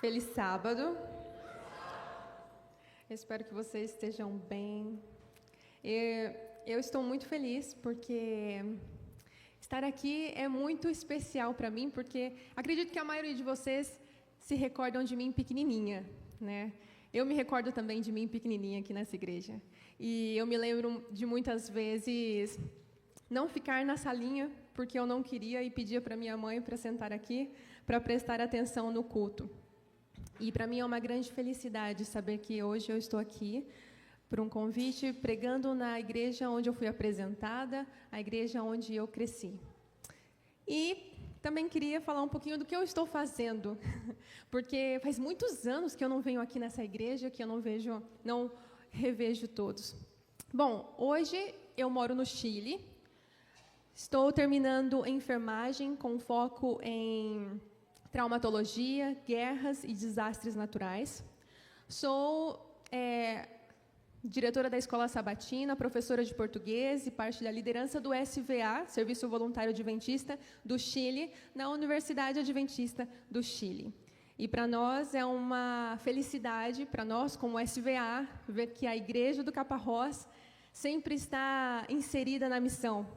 Feliz sábado. Espero que vocês estejam bem. Eu estou muito feliz porque estar aqui é muito especial para mim, porque acredito que a maioria de vocês se recordam de mim pequenininha, né? Eu me recordo também de mim pequenininha aqui nessa igreja. E eu me lembro de muitas vezes não ficar na salinha porque eu não queria e pedia para minha mãe para sentar aqui para prestar atenção no culto. E para mim é uma grande felicidade saber que hoje eu estou aqui por um convite, pregando na igreja onde eu fui apresentada, a igreja onde eu cresci. E também queria falar um pouquinho do que eu estou fazendo, porque faz muitos anos que eu não venho aqui nessa igreja, que eu não revejo todos. Bom, hoje eu moro no Chile, estou terminando enfermagem com foco em traumatologia, guerras e desastres naturais. Sou diretora da Escola Sabatina, professora de português e parte da liderança do SVA, Serviço Voluntário Adventista do Chile, na Universidade Adventista do Chile. E para nós é uma felicidade, para nós como SVA, ver que a Igreja do Caparrós sempre está inserida na missão.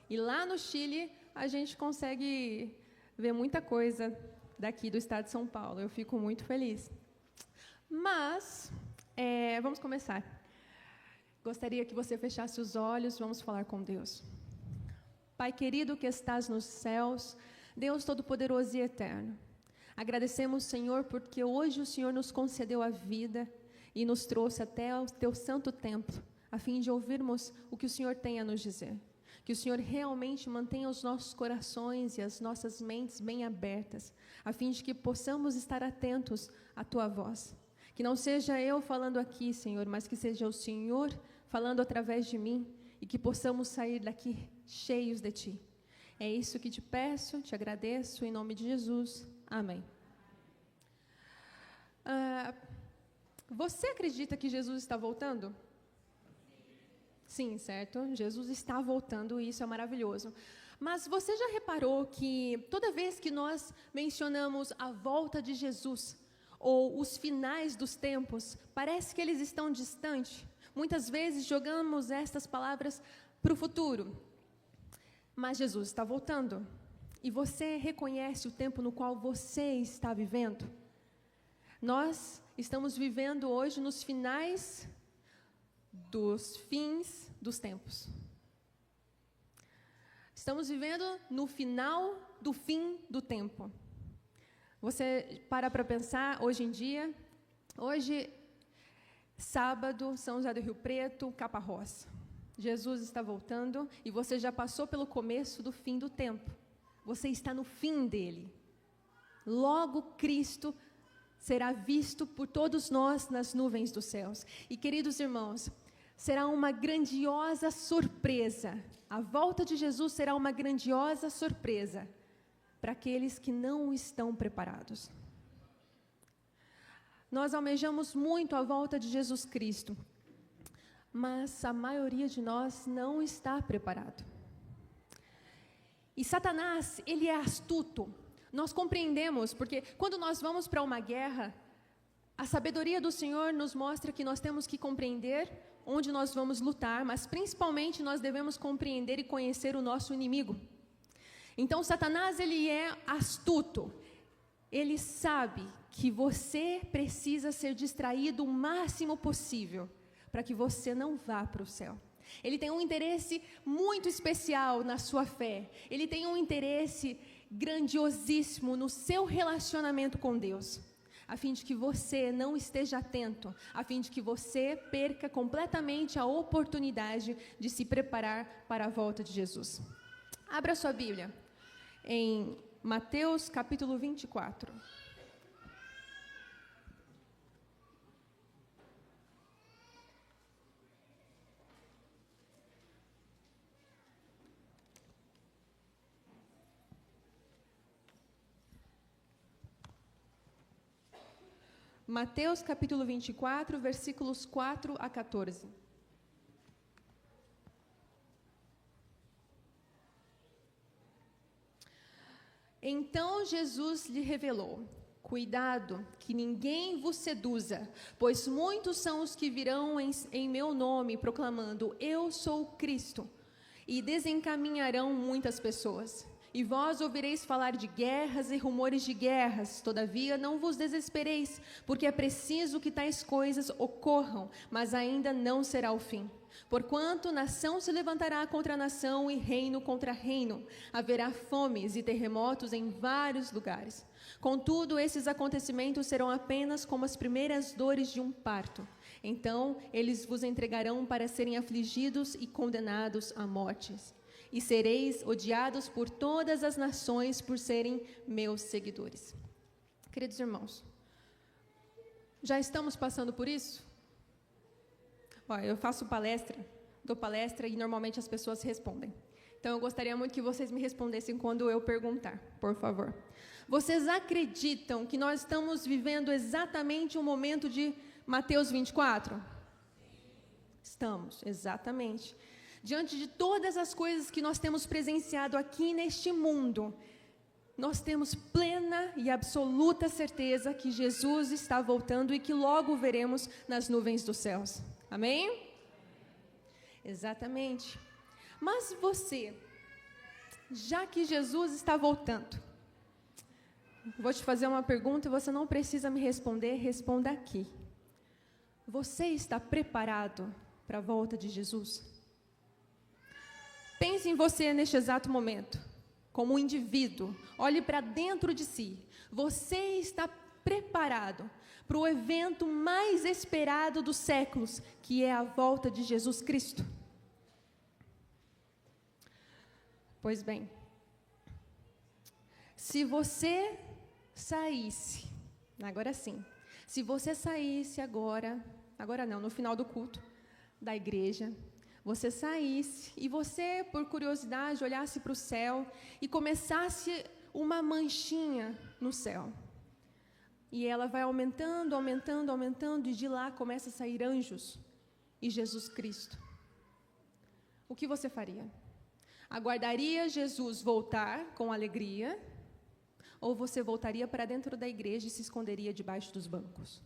E lá no Chile a gente consegue ver muita coisa daqui do estado de São Paulo. Eu fico muito feliz. Mas, vamos começar. Gostaria que você fechasse os olhos, vamos falar com Deus. Pai querido que estás nos céus, Deus Todo-Poderoso e Eterno, agradecemos, Senhor, porque hoje o Senhor nos concedeu a vida e nos trouxe até o Teu santo templo, a fim de ouvirmos o que o Senhor tem a nos dizer. Que o Senhor realmente mantenha os nossos corações e as nossas mentes bem abertas, a fim de que possamos estar atentos à Tua voz. Que não seja eu falando aqui, Senhor, mas que seja o Senhor falando através de mim e que possamos sair daqui cheios de Ti. É isso que te peço, te agradeço, em nome de Jesus. Amém. Você acredita que Jesus está voltando? Sim, certo? Jesus está voltando e isso é maravilhoso. Mas você já reparou que toda vez que nós mencionamos a volta de Jesus ou os finais dos tempos, parece que eles estão distantes? Muitas vezes jogamos estas palavras para o futuro. Mas Jesus está voltando. E você reconhece o tempo no qual você está vivendo? Nós estamos vivendo hoje nos finais dos fins dos tempos. Estamos vivendo no final do fim do tempo. Você para pensar hoje em dia, hoje, sábado, São José do Rio Preto, Caparrós. Jesus está voltando e você já passou pelo começo do fim do tempo. Você está no fim dele. Logo Cristo será visto por todos nós nas nuvens dos céus. E, queridos irmãos, será uma grandiosa surpresa. A volta de Jesus será uma grandiosa surpresa para aqueles que não estão preparados. Nós almejamos muito a volta de Jesus Cristo, mas a maioria de nós não está preparado. E Satanás, ele é astuto. Nós compreendemos, porque quando nós vamos para uma guerra, a sabedoria do Senhor nos mostra que nós temos que compreender onde nós vamos lutar, mas principalmente nós devemos compreender e conhecer o nosso inimigo. Então Satanás, ele é astuto. Ele sabe que você precisa ser distraído o máximo possível para que você não vá para o céu. Ele tem um interesse muito especial na sua fé. Ele tem um interesse grandiosíssimo no seu relacionamento com Deus, a fim de que você não esteja atento, a fim de que você perca completamente a oportunidade de se preparar para a volta de Jesus. Abra sua Bíblia em Mateus capítulo 24. Mateus capítulo 24, versículos 4 a 14. Então Jesus lhe revelou: Cuidado, que ninguém vos seduza, pois muitos são os que virão em meu nome, proclamando, eu sou o Cristo, e desencaminharão muitas pessoas. E vós ouvireis falar de guerras e rumores de guerras, todavia não vos desespereis, porque é preciso que tais coisas ocorram, mas ainda não será o fim. Porquanto nação se levantará contra nação e reino contra reino, haverá fomes e terremotos em vários lugares. Contudo, esses acontecimentos serão apenas como as primeiras dores de um parto. Então, eles vos entregarão para serem afligidos e condenados à morte. E sereis odiados por todas as nações por serem meus seguidores. Queridos irmãos, já estamos passando por isso? Eu faço palestra, dou palestra e normalmente as pessoas respondem. Então, eu gostaria muito que vocês me respondessem quando eu perguntar, por favor. Vocês acreditam que nós estamos vivendo exatamente o momento de Mateus 24? Estamos, exatamente. Diante de todas as coisas que nós temos presenciado aqui neste mundo, nós temos plena e absoluta certeza que Jesus está voltando e que logo o veremos nas nuvens dos céus. Amém? Exatamente. Mas você, já que Jesus está voltando, vou te fazer uma pergunta e você não precisa me responder, responda aqui. Você está preparado para a volta de Jesus? Pense em você neste exato momento, como um indivíduo. Olhe para dentro de si. Você está preparado para o evento mais esperado dos séculos, que é a volta de Jesus Cristo? Pois bem, se você saísse, agora sim, se você saísse agora não, no final do culto da igreja, você saísse e você, por curiosidade, olhasse para o céu e começasse uma manchinha no céu. E ela vai aumentando, aumentando, aumentando, e de lá começa a sair anjos e Jesus Cristo. O que você faria? Aguardaria Jesus voltar com alegria? Ou você voltaria para dentro da igreja e se esconderia debaixo dos bancos?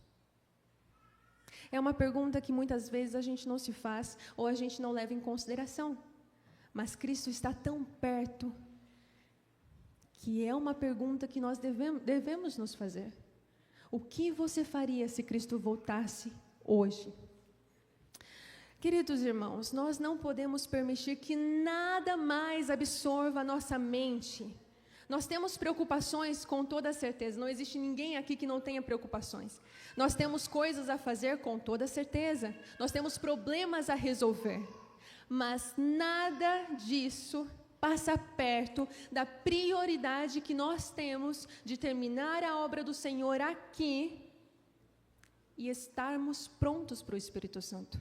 É uma pergunta que muitas vezes a gente não se faz ou a gente não leva em consideração. Mas Cristo está tão perto que é uma pergunta que nós devemos nos fazer. O que você faria se Cristo voltasse hoje? Queridos irmãos, nós não podemos permitir que nada mais absorva a nossa mente. Nós temos preocupações com toda certeza, não existe ninguém aqui que não tenha preocupações. Nós temos coisas a fazer com toda certeza, nós temos problemas a resolver, mas nada disso passa perto da prioridade que nós temos de terminar a obra do Senhor aqui e estarmos prontos para o Espírito Santo.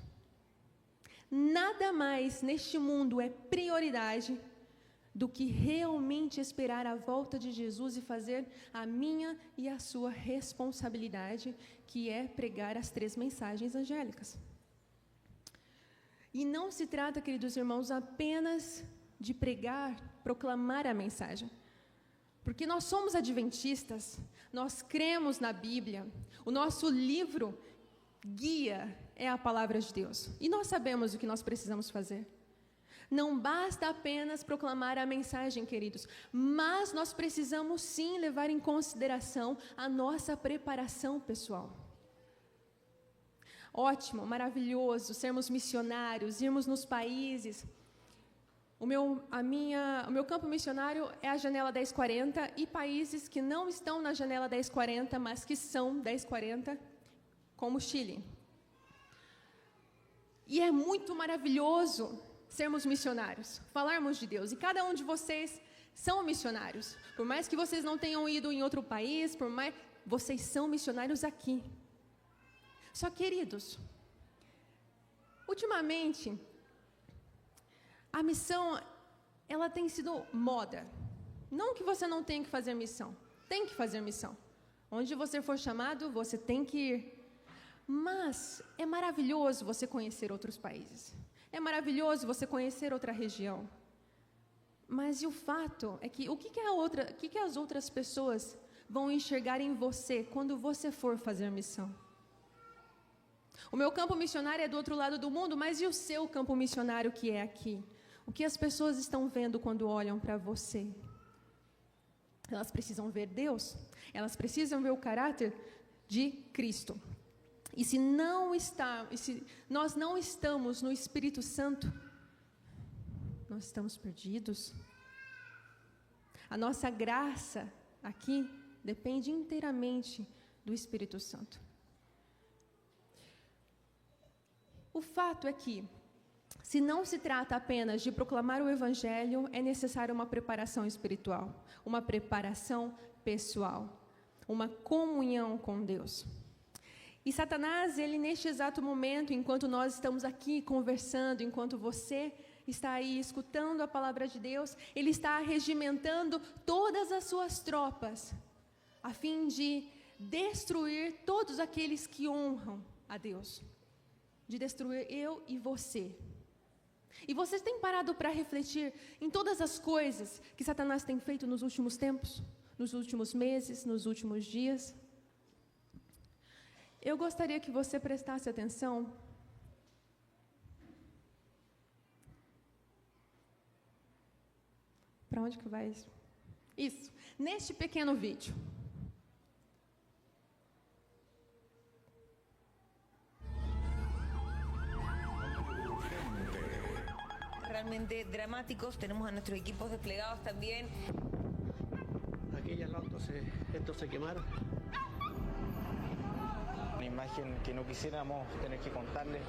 Nada mais neste mundo é prioridade do que realmente esperar a volta de Jesus e fazer a minha e a sua responsabilidade, que é pregar as 3 mensagens angélicas. E não se trata, queridos irmãos, apenas de pregar, proclamar a mensagem. Porque nós somos adventistas, nós cremos na Bíblia, o nosso livro guia é a palavra de Deus. E nós sabemos o que nós precisamos fazer. Não basta apenas proclamar a mensagem, queridos, mas nós precisamos sim levar em consideração a nossa preparação pessoal. Ótimo, maravilhoso, sermos missionários, irmos nos países. O meu campo missionário é a Janela 1040 e países que não estão na Janela 1040, mas que são 1040, como o Chile. E é muito maravilhoso sermos missionários, falarmos de Deus. E cada um de vocês são missionários. Por mais que vocês não tenham ido em outro país, vocês são missionários aqui. Só, queridos, ultimamente, a missão, ela tem sido moda. Não que você não tenha que fazer missão. Tem que fazer missão. Onde você for chamado, você tem que ir. Mas é maravilhoso você conhecer outros países. É maravilhoso você conhecer outra região. Mas e o fato é que o que as outras pessoas vão enxergar em você quando você for fazer missão? O meu campo missionário é do outro lado do mundo, mas e o seu campo missionário que é aqui? O que as pessoas estão vendo quando olham para você? Elas precisam ver Deus, elas precisam ver o caráter de Cristo. E se nós não estamos no Espírito Santo, nós estamos perdidos. A nossa graça aqui depende inteiramente do Espírito Santo. O fato é que, se não se trata apenas de proclamar o Evangelho, é necessária uma preparação espiritual, uma preparação pessoal, uma comunhão com Deus. E Satanás, ele neste exato momento, enquanto nós estamos aqui conversando, enquanto você está aí escutando a palavra de Deus, ele está arregimentando todas as suas tropas, a fim de destruir todos aqueles que honram a Deus, de destruir eu e você. E vocês têm parado para refletir em todas as coisas que Satanás tem feito nos últimos tempos, nos últimos meses, nos últimos dias? Eu gostaria que você prestasse atenção para onde que vai isso? Isso, neste pequeno vídeo. Realmente dramáticos, tenemos a nuestros equipos desplegados también. Aquellas autos estos se quemaron. Una imagen que no quisiéramos tener que contarles.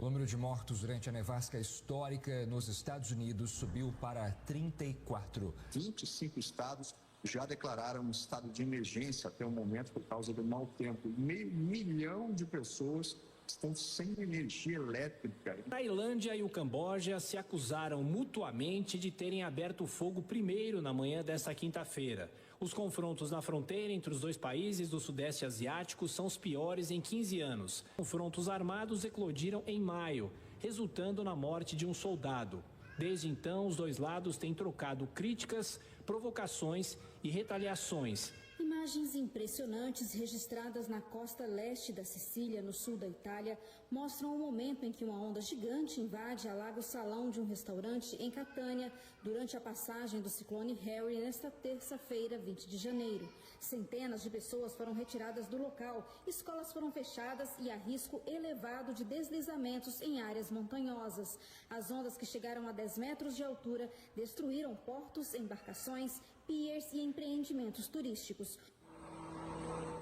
O número de mortos durante a nevasca histórica nos Estados Unidos subiu para 34. 25 estados já declararam um estado de emergência até o momento por causa do mau tempo. Meio milhão de pessoas estão sem energia elétrica. A Tailândia e o Camboja se acusaram mutuamente de terem aberto fogo primeiro na manhã desta quinta-feira. Os confrontos na fronteira entre os dois países do Sudeste Asiático são os piores em 15 anos. Confrontos armados eclodiram em maio, resultando na morte de um soldado. Desde então, os dois lados têm trocado críticas, provocações e retaliações. Imagens impressionantes registradas na costa leste da Sicília, no sul da Itália, mostram o momento em que uma onda gigante invade e alaga o salão de um restaurante em Catânia durante a passagem do ciclone Harry nesta terça-feira, 20 de janeiro. Centenas de pessoas foram retiradas do local, escolas foram fechadas e há risco elevado de deslizamentos em áreas montanhosas. As ondas, que chegaram a 10 metros de altura, destruíram portos, embarcações, piers e empreendimentos turísticos.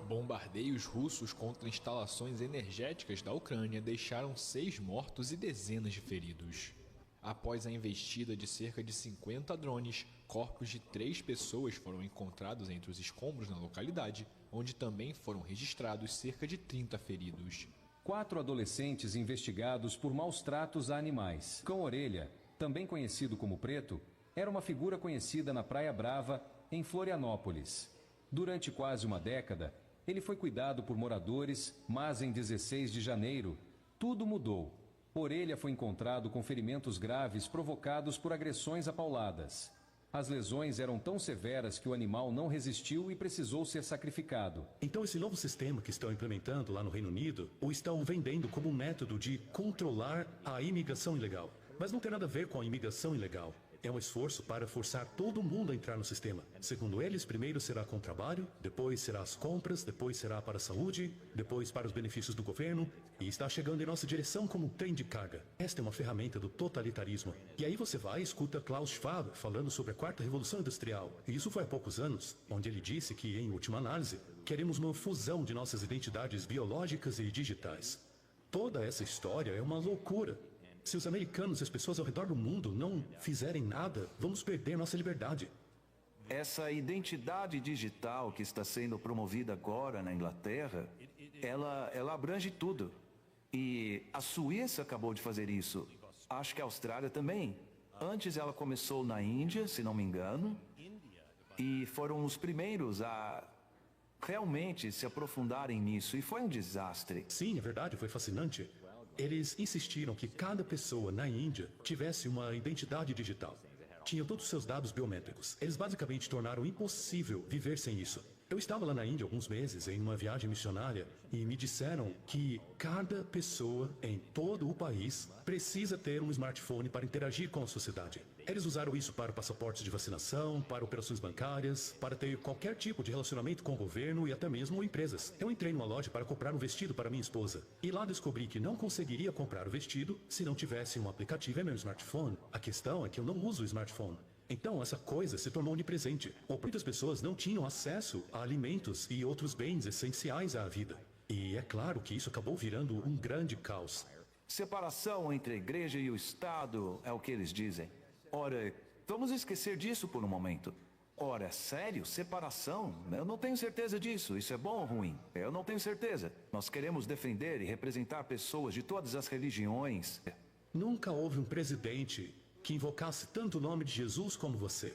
Bombardeios russos contra instalações energéticas da Ucrânia deixaram 6 mortos e dezenas de feridos. Após a investida de cerca de 50 drones, corpos de 3 pessoas foram encontrados entre os escombros na localidade, onde também foram registrados cerca de 30 feridos. 4 adolescentes investigados por maus tratos a animais. Cão Orelha, também conhecido como Preto, era uma figura conhecida na Praia Brava, em Florianópolis. Durante quase uma década, ele foi cuidado por moradores, mas em 16 de janeiro, tudo mudou. Orelha foi encontrado com ferimentos graves provocados por agressões a pauladas. As lesões eram tão severas que o animal não resistiu e precisou ser sacrificado. Então esse novo sistema que estão implementando lá no Reino Unido, o estão vendendo como um método de controlar a imigração ilegal. Mas não tem nada a ver com a imigração ilegal. É um esforço para forçar todo mundo a entrar no sistema. Segundo eles, primeiro será com o trabalho, depois será as compras, depois será para a saúde, depois para os benefícios do governo, e está chegando em nossa direção como um trem de carga. Esta é uma ferramenta do totalitarismo. E aí você vai e escuta Klaus Schwab falando sobre a 4ª Revolução Industrial. E isso foi há poucos anos, onde ele disse que, em última análise, queremos uma fusão de nossas identidades biológicas e digitais. Toda essa história é uma loucura. Se os americanos e as pessoas ao redor do mundo não fizerem nada, vamos perder nossa liberdade. Essa identidade digital que está sendo promovida agora na Inglaterra, ela abrange tudo. E a Suíça acabou de fazer isso. Acho que a Austrália também. Antes ela começou na Índia, se não me engano, e foram os primeiros a realmente se aprofundarem nisso. E foi um desastre. Sim, é verdade, foi fascinante. Eles insistiram que cada pessoa na Índia tivesse uma identidade digital. tinham todos os seus dados biométricos. Eles basicamente tornaram impossível viver sem isso. Eu estava lá na Índia alguns meses em uma viagem missionária e me disseram que cada pessoa em todo o país precisa ter um smartphone para interagir com a sociedade. Eles usaram isso para passaportes de vacinação, para operações bancárias, para ter qualquer tipo de relacionamento com o governo e até mesmo empresas. Eu entrei numa loja para comprar um vestido para minha esposa e lá descobri que não conseguiria comprar o vestido se não tivesse um aplicativo em meu smartphone. A questão é que eu não uso o smartphone. Então, essa coisa se tornou onipresente. Muitas pessoas não tinham acesso a alimentos e outros bens essenciais à vida. E é claro que isso acabou virando um grande caos. Separação entre a igreja e o Estado é o que eles dizem. Ora, vamos esquecer disso por um momento. Ora, sério? Separação? Eu não tenho certeza disso. Isso é bom ou ruim? Eu não tenho certeza. Nós queremos defender e representar pessoas de todas as religiões. Nunca houve um presidente que invocasse tanto o nome de Jesus como você.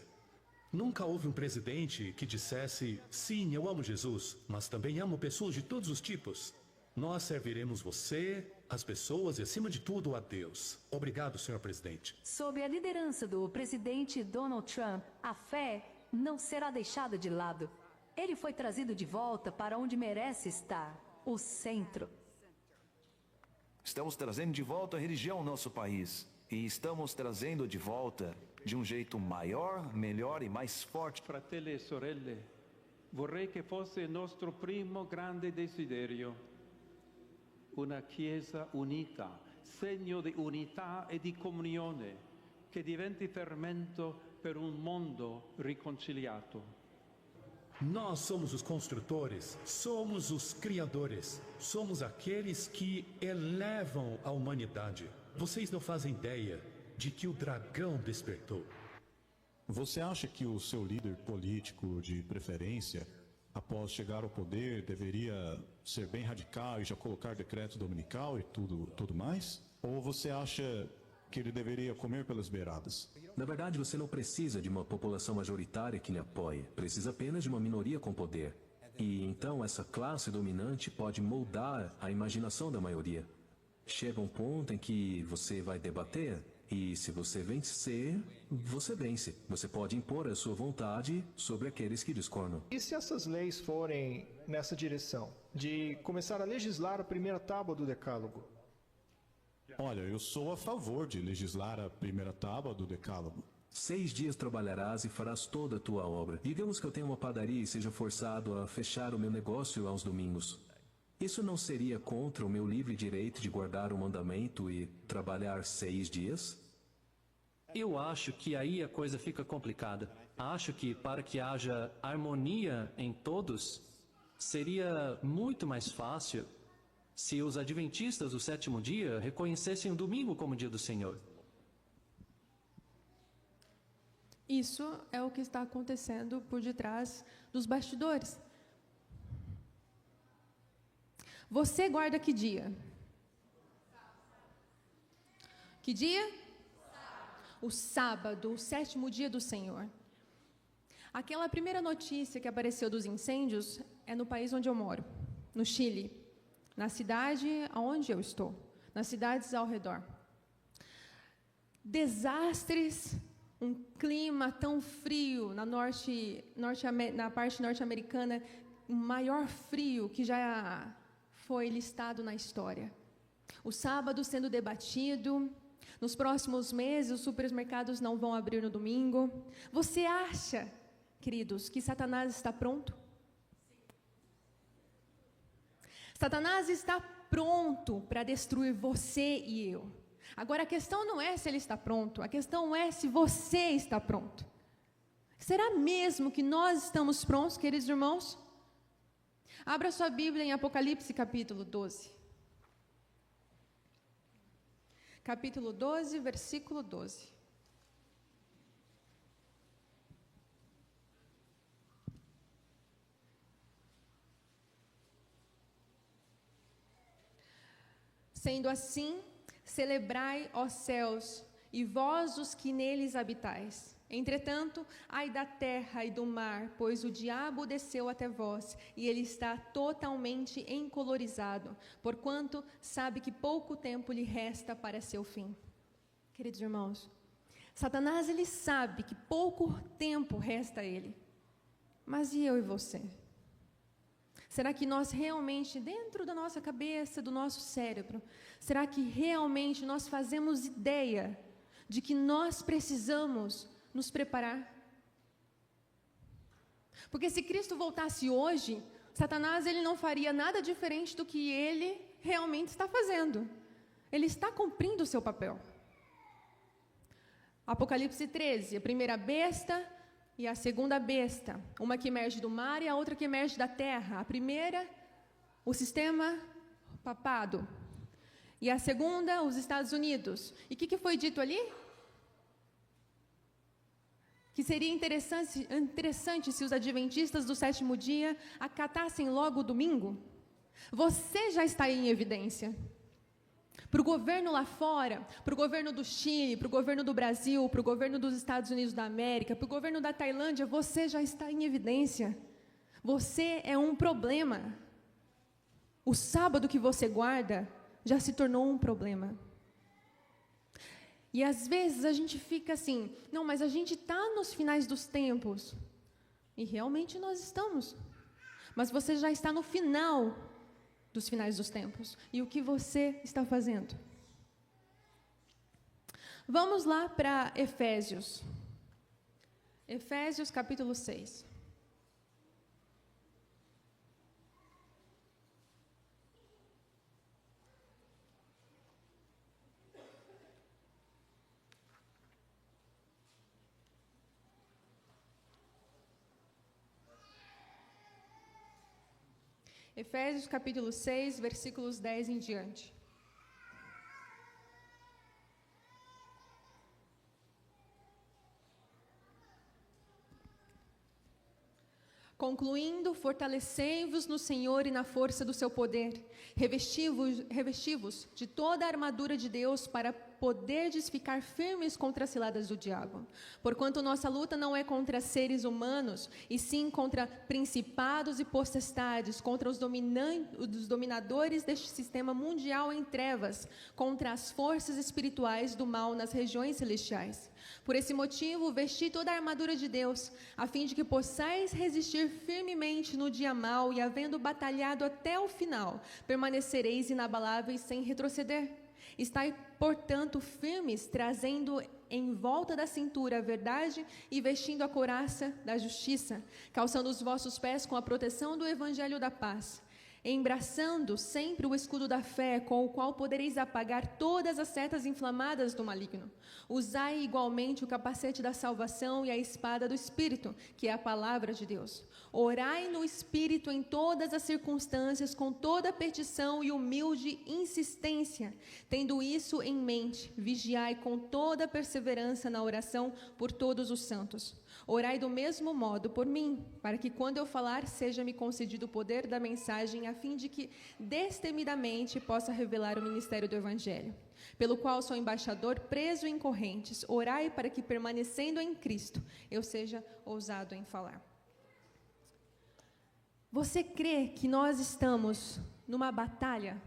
Nunca houve um presidente que dissesse, sim, eu amo Jesus, mas também amo pessoas de todos os tipos. Nós serviremos você, as pessoas e, acima de tudo, a Deus. Obrigado, senhor presidente. Sob a liderança do presidente Donald Trump, a fé não será deixada de lado. Ele foi trazido de volta para onde merece estar, o centro. Estamos trazendo de volta a religião ao nosso país. E estamos trazendo de volta de um jeito maior, melhor e mais forte. Fratelli e sorelle, vorrei che fosse il nostro primo grande desiderio. Una Chiesa unita, segno di unità e di comunione, che diventi fermento per un mondo riconciliato. Nós somos os construtores, somos os criadores, somos aqueles que elevam a humanidade. Vocês não fazem ideia de que o dragão despertou. Você acha que o seu líder político de preferência, após chegar ao poder, deveria ser bem radical e já colocar decreto dominical e tudo mais? Ou você acha que ele deveria comer pelas beiradas? Na verdade, você não precisa de uma população majoritária que lhe apoie. Precisa apenas de uma minoria com poder. E então essa classe dominante pode moldar a imaginação da maioria. Chega um ponto em que você vai debater, e se você vencer, você vence. Você pode impor a sua vontade sobre aqueles que discordam. E se essas leis forem nessa direção, de começar a legislar a primeira tábua do Decálogo? Olha, eu sou a favor de legislar a primeira tábua do Decálogo. 6 dias trabalharás e farás toda a tua obra. Digamos que eu tenha uma padaria e seja forçado a fechar o meu negócio aos domingos. Isso não seria contra o meu livre direito de guardar o mandamento e trabalhar 6 dias? Eu acho que aí a coisa fica complicada. Acho que para que haja harmonia em todos, seria muito mais fácil se os adventistas do 7º dia reconhecessem o domingo como dia do Senhor. Isso é o que está acontecendo por detrás dos bastidores. Você guarda que dia? Que dia? O sábado, o 7º dia do Senhor. Aquela primeira notícia que apareceu dos incêndios é no país onde eu moro, no Chile, na cidade onde eu estou, nas cidades ao redor. Desastres, um clima tão frio na parte norte-americana, o maior frio que já foi listado na história. O sábado sendo debatido, nos próximos meses os supermercados não vão abrir no domingo. Você acha, queridos, que Satanás está pronto? Satanás está pronto para destruir você e eu. Agora a questão não é se ele está pronto, a questão é se você está pronto. Será mesmo que nós estamos prontos, queridos irmãos? Abra sua Bíblia em Apocalipse, capítulo 12. Capítulo 12, versículo 12. Sendo assim, celebrai, ó céus, e vós os que neles habitais. Entretanto, ai da terra e do mar, pois o diabo desceu até vós, e ele está totalmente encolorizado, porquanto sabe que pouco tempo lhe resta para seu fim. Queridos irmãos, Satanás, ele sabe que pouco tempo resta a ele. Mas e eu e você? Será que nós realmente, dentro da nossa cabeça, do nosso cérebro, será que realmente nós fazemos ideia de que nós precisamos nos preparar? Porque se Cristo voltasse hoje, Satanás, ele não faria nada diferente do que ele realmente está fazendo. Ele está cumprindo o seu papel. Apocalipse 13, a primeira besta e a segunda besta, uma que emerge do mar e a outra que emerge da terra. A primeira, o sistema papado, e a segunda, os Estados Unidos. E o que foi dito ali? Que seria interessante se os adventistas do sétimo dia acatassem logo o domingo. Você já está em evidência. Para o governo lá fora, para o governo do Chile, para o governo do Brasil, para o governo dos Estados Unidos da América, para o governo da Tailândia, você já está em evidência. Você é um problema. O sábado que você guarda já se tornou um problema. E às vezes a gente fica assim, não, mas a gente está nos finais dos tempos. E realmente nós estamos. Mas você já está no final dos finais dos tempos. E o que você está fazendo? Vamos lá para Efésios. Efésios capítulo 6. Efésios capítulo 6, versículos 10 em diante. Concluindo, fortalecei-vos no Senhor e na força do seu poder. Revesti-vos de toda a armadura de Deus para poderdes ficar firmes contra as ciladas do diabo. Porquanto nossa luta não é contra seres humanos, e sim contra principados e potestades, contra os dominadores deste sistema mundial em trevas, contra as forças espirituais do mal nas regiões celestiais. Por esse motivo, vesti toda a armadura de Deus, a fim de que possais resistir firmemente no dia mau e, havendo batalhado até o final, permanecereis inabaláveis sem retroceder. Estai, portanto, firmes, trazendo em volta da cintura a verdade e vestindo a couraça da justiça, calçando os vossos pés com a proteção do evangelho da paz, embraçando sempre o escudo da fé, com o qual podereis apagar todas as setas inflamadas do maligno. Usai igualmente o capacete da salvação e a espada do Espírito, que é a palavra de Deus. Orai no Espírito em todas as circunstâncias, com toda petição e humilde insistência. Tendo isso em mente, vigiai com toda perseverança na oração por todos os santos. Orai do mesmo modo por mim, para que quando eu falar, seja-me concedido o poder da mensagem, a fim de que destemidamente possa revelar o ministério do Evangelho, pelo qual sou embaixador preso em correntes. Orai para que, permanecendo em Cristo, eu seja ousado em falar. Você crê que nós estamos numa batalha?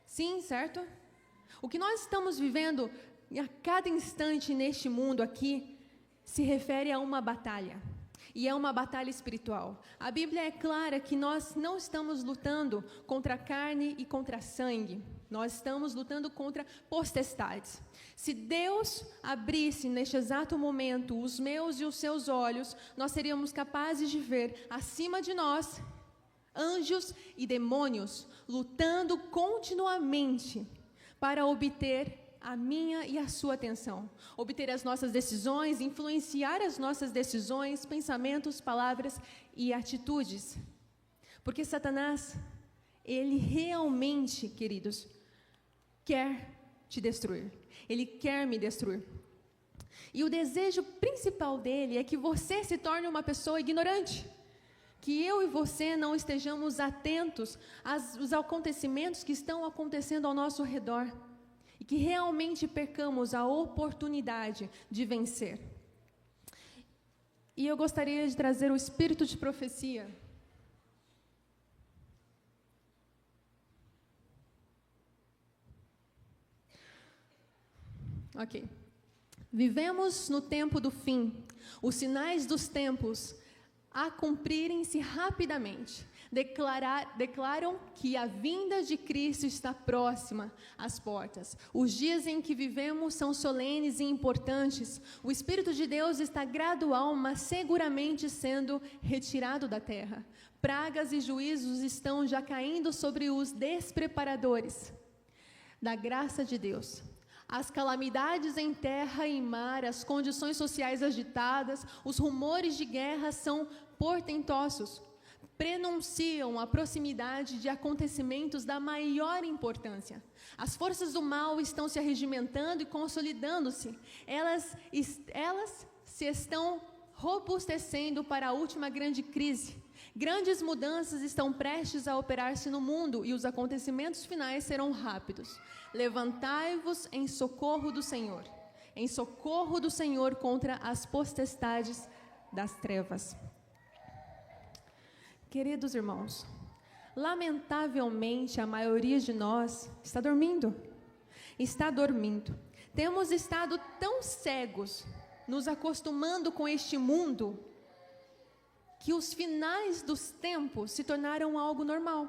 Sim, certo? O que nós estamos vivendo a cada instante neste mundo aqui se refere a uma batalha. E é uma batalha espiritual. A Bíblia é clara que nós não estamos lutando contra carne e contra sangue. Nós estamos lutando contra potestades. Se Deus abrisse neste exato momento os meus e os seus olhos, nós seríamos capazes de ver acima de nós anjos e demônios lutando continuamente para obter a minha e a sua atenção, obter as nossas decisões, influenciar as nossas decisões, pensamentos, palavras e atitudes. Porque Satanás, ele realmente, queridos, quer te destruir. Ele quer me destruir. E o desejo principal dele é que você se torne uma pessoa ignorante. Que eu e você não estejamos atentos aos acontecimentos que estão acontecendo ao nosso redor. E que realmente percamos a oportunidade de vencer. E eu gostaria de trazer o espírito de profecia. Ok. Vivemos no tempo do fim. Os sinais dos tempos a cumprirem-se rapidamente. Declaram que a vinda de Cristo está próxima às portas. Os dias em que vivemos são solenes e importantes. O Espírito de Deus está gradual, mas seguramente sendo retirado da terra. Pragas e juízos estão já caindo sobre os despreparadores da graça de Deus. As calamidades em terra e mar, as condições sociais agitadas, os rumores de guerra são portentosos. Prenunciam a proximidade de acontecimentos da maior importância. As forças do mal estão se arregimentando e consolidando-se. Elas se estão robustecendo para a última grande crise. Grandes mudanças estão prestes a operar-se no mundo e os acontecimentos finais serão rápidos. Levantai-vos em socorro do Senhor contra as potestades das trevas. Queridos irmãos, lamentavelmente a maioria de nós está dormindo. Temos estado tão cegos, nos acostumando com este mundo, que os finais dos tempos se tornaram algo normal.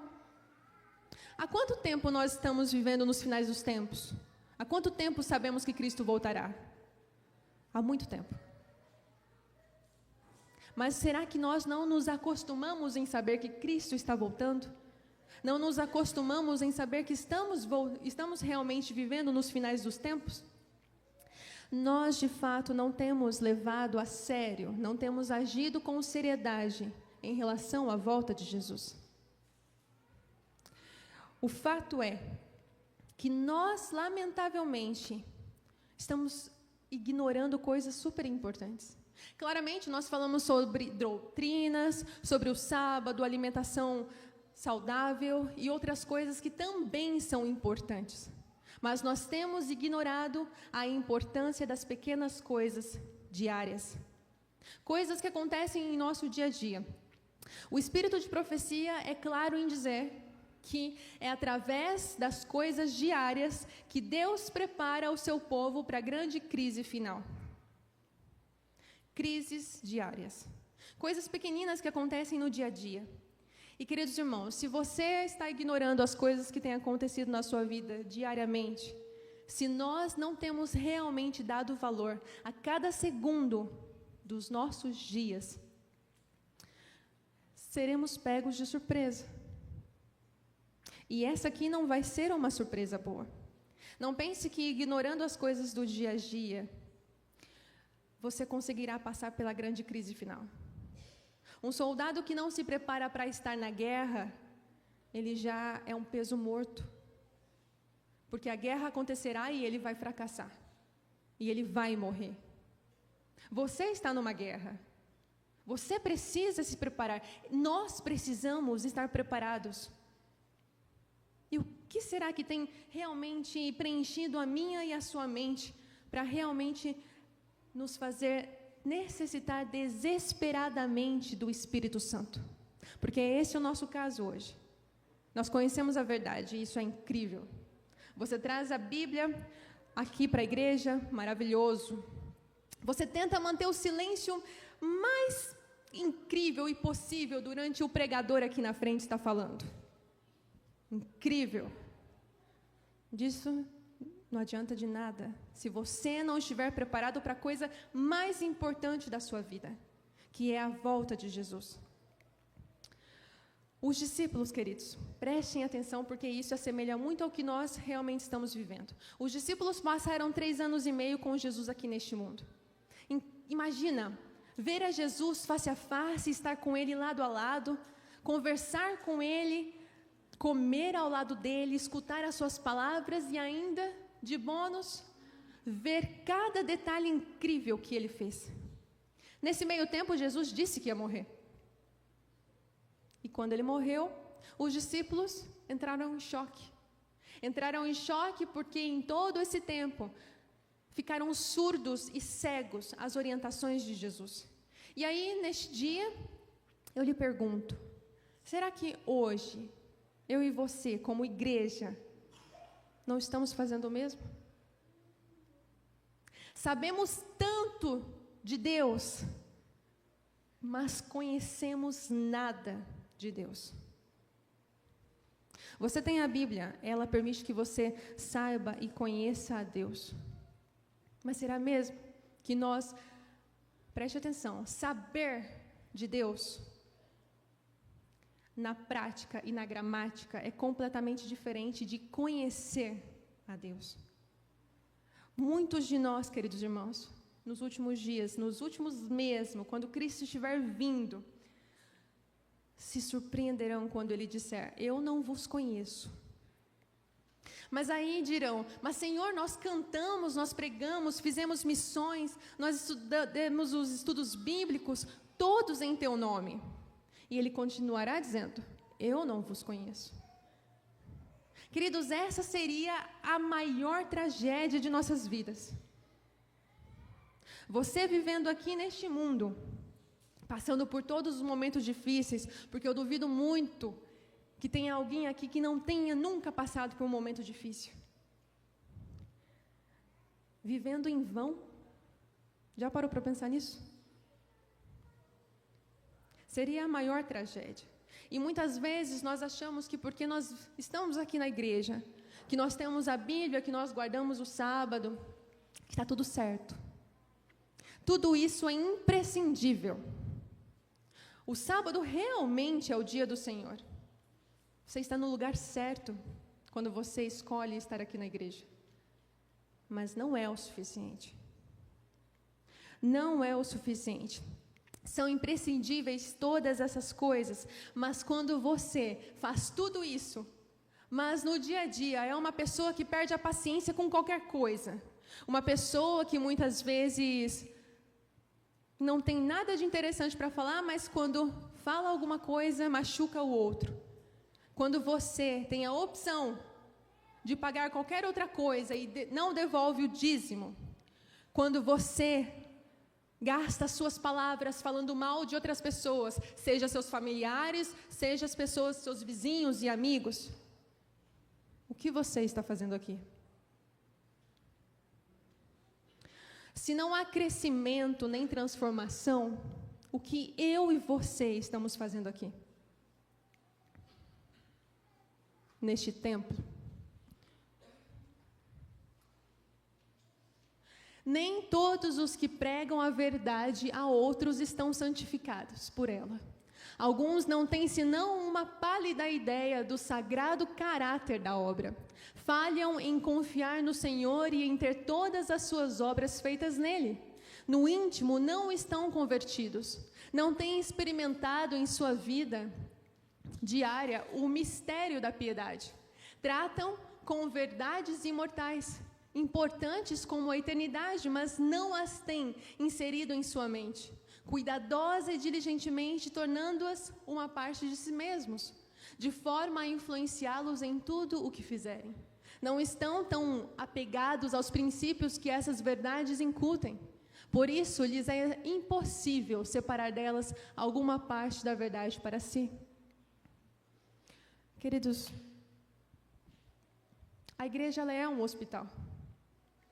Há quanto tempo nós estamos vivendo nos finais dos tempos? Há quanto tempo sabemos que Cristo voltará? Há muito tempo. Mas será que nós não nos acostumamos em saber que Cristo está voltando? Não nos acostumamos em saber que estamos realmente vivendo nos finais dos tempos? Nós, de fato, não temos levado a sério, não temos agido com seriedade em relação à volta de Jesus. O fato é que nós, lamentavelmente, estamos ignorando coisas super importantes. Claramente, nós falamos sobre doutrinas, sobre o sábado, alimentação saudável e outras coisas que também são importantes. Mas nós temos ignorado a importância das pequenas coisas diárias. Coisas que acontecem em nosso dia a dia. O espírito de profecia é claro em dizer que é através das coisas diárias que Deus prepara o seu povo para a grande crise final. Crises diárias. Coisas pequeninas que acontecem no dia a dia. E, queridos irmãos, se você está ignorando as coisas que têm acontecido na sua vida diariamente, se nós não temos realmente dado valor a cada segundo dos nossos dias, seremos pegos de surpresa. E essa aqui não vai ser uma surpresa boa. Não pense que ignorando as coisas do dia a dia, você conseguirá passar pela grande crise final. Um soldado que não se prepara para estar na guerra, ele já é um peso morto. Porque a guerra acontecerá e ele vai fracassar. E ele vai morrer. Você está numa guerra. Você precisa se preparar. Nós precisamos estar preparados. E o que será que tem realmente preenchido a minha e a sua mente para realmente nos fazer necessitar desesperadamente do Espírito Santo? Porque esse é o nosso caso hoje. Nós conhecemos a verdade e isso é incrível. Você traz a Bíblia aqui para a igreja, maravilhoso. Você tenta manter o silêncio mais incrível e possível durante o pregador aqui na frente está falando. Incrível. Disso não adianta de nada se você não estiver preparado para a coisa mais importante da sua vida, que é a volta de Jesus. Os discípulos, queridos, prestem atenção porque isso assemelha muito ao que nós realmente estamos vivendo. Os discípulos passaram 3 anos e meio com Jesus aqui neste mundo. Imagina, ver a Jesus face a face, estar com Ele lado a lado, conversar com Ele, comer ao lado dele, escutar as suas palavras e ainda, de bônus, ver cada detalhe incrível que ele fez. Nesse meio tempo, Jesus disse que ia morrer. E quando ele morreu, os discípulos entraram em choque. Entraram em choque porque em todo esse tempo ficaram surdos e cegos às orientações de Jesus. E aí, neste dia, eu lhe pergunto, será que hoje eu e você, como igreja, não estamos fazendo o mesmo? Sabemos tanto de Deus, mas conhecemos nada de Deus. Você tem a Bíblia, ela permite que você saiba e conheça a Deus. Mas será mesmo que nós, preste atenção, saber de Deus, na prática e na gramática, é completamente diferente de conhecer a Deus. Muitos de nós, queridos irmãos, nos últimos dias, nos últimos mesmo, quando Cristo estiver vindo, se surpreenderão quando Ele disser, eu não vos conheço. Mas aí dirão, mas Senhor, nós cantamos, nós pregamos, fizemos missões, nós estudamos os estudos bíblicos, todos em Teu nome. E Ele continuará dizendo, eu não vos conheço. Queridos, essa seria a maior tragédia de nossas vidas. Você vivendo aqui neste mundo, passando por todos os momentos difíceis, porque eu duvido muito que tenha alguém aqui que não tenha nunca passado por um momento difícil. Vivendo em vão. Já parou para pensar nisso? Seria a maior tragédia. E muitas vezes nós achamos que porque nós estamos aqui na igreja, que nós temos a Bíblia, que nós guardamos o sábado, que está tudo certo. Tudo isso é imprescindível. O sábado realmente é o dia do Senhor. Você está no lugar certo quando você escolhe estar aqui na igreja. Mas não é o suficiente. Não é o suficiente. São imprescindíveis todas essas coisas, mas quando você faz tudo isso, mas no dia a dia é uma pessoa que perde a paciência com qualquer coisa, uma pessoa que muitas vezes não tem nada de interessante para falar, mas quando fala alguma coisa, machuca o outro. Quando você tem a opção de pagar qualquer outra coisa e não devolve o dízimo, quando você gasta suas palavras falando mal de outras pessoas, seja seus familiares, seja as pessoas, seus vizinhos e amigos, o que você está fazendo aqui? Se não há crescimento nem transformação, o que eu e você estamos fazendo aqui? Neste templo? Nem todos os que pregam a verdade a outros estão santificados por ela. Alguns não têm senão uma pálida ideia do sagrado caráter da obra. Falham em confiar no Senhor e em ter todas as suas obras feitas nele. No íntimo não estão convertidos. Não têm experimentado em sua vida diária o mistério da piedade. Tratam com verdades imortais, importantes como a eternidade, mas não as têm inserido em sua mente, cuidadosa e diligentemente tornando-as uma parte de si mesmos, de forma a influenciá-los em tudo o que fizerem. Não estão tão apegados aos princípios que essas verdades incutem. Por isso, lhes é impossível separar delas alguma parte da verdade para si. Queridos, a igreja ela é um hospital.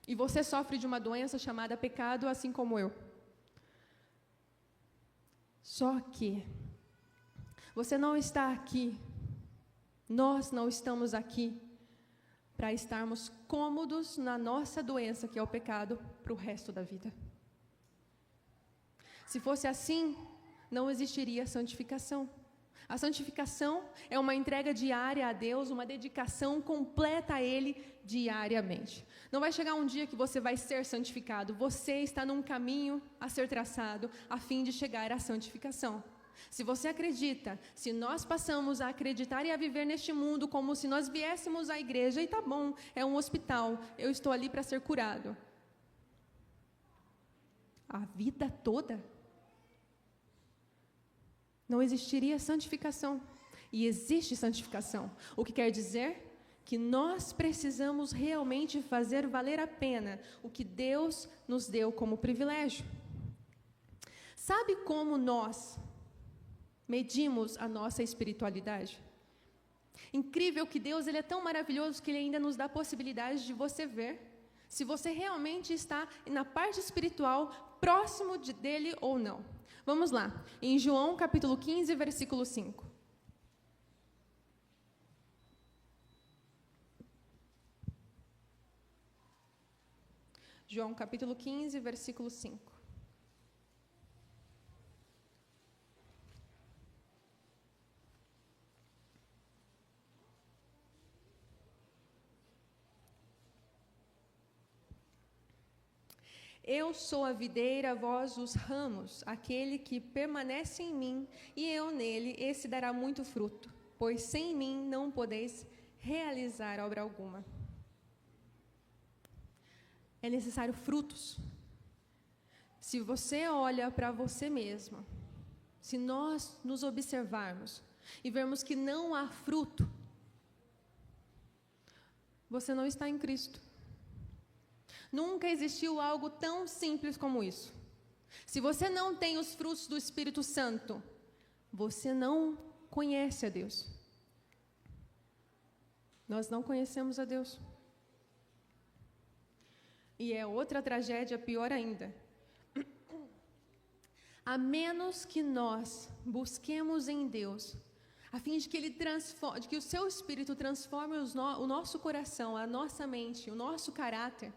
E você sofre de uma doença chamada pecado, assim como eu. Só que você não está aqui, nós não estamos aqui para estarmos cômodos na nossa doença, que é o pecado, para o resto da vida. Se fosse assim, não existiria santificação. A santificação é uma entrega diária a Deus, uma dedicação completa a Ele diariamente. Não vai chegar um dia que você vai ser santificado, você está num caminho a ser traçado a fim de chegar à santificação. Se você acredita, se nós passamos a acreditar e a viver neste mundo como se nós viéssemos à igreja, e tá bom, é um hospital, eu estou ali para ser curado. A vida toda não existiria santificação. E existe santificação. O que quer dizer que nós precisamos realmente fazer valer a pena o que Deus nos deu como privilégio. Sabe como nós medimos a nossa espiritualidade? Incrível que Deus ele é tão maravilhoso que Ele ainda nos dá a possibilidade de você ver Se você realmente está na parte espiritual, próximo dele ou não. Vamos lá, em João capítulo 15, versículo 5. João capítulo 15, versículo 5. Eu sou a videira, vós os ramos. Aquele que permanece em mim e eu nele, esse dará muito fruto, pois sem mim não podeis realizar obra alguma. É necessário frutos. Se você olha para você mesmo, se nós nos observarmos e vermos que não há fruto, você não está em Cristo. Nunca existiu algo tão simples como isso. Se você não tem os frutos do Espírito Santo, você não conhece a Deus. Nós não conhecemos a Deus. E é outra tragédia pior ainda. A menos que nós busquemos em Deus, a fim de que Ele transforme, de que o Seu Espírito transforme o nosso coração, a nossa mente, o nosso caráter,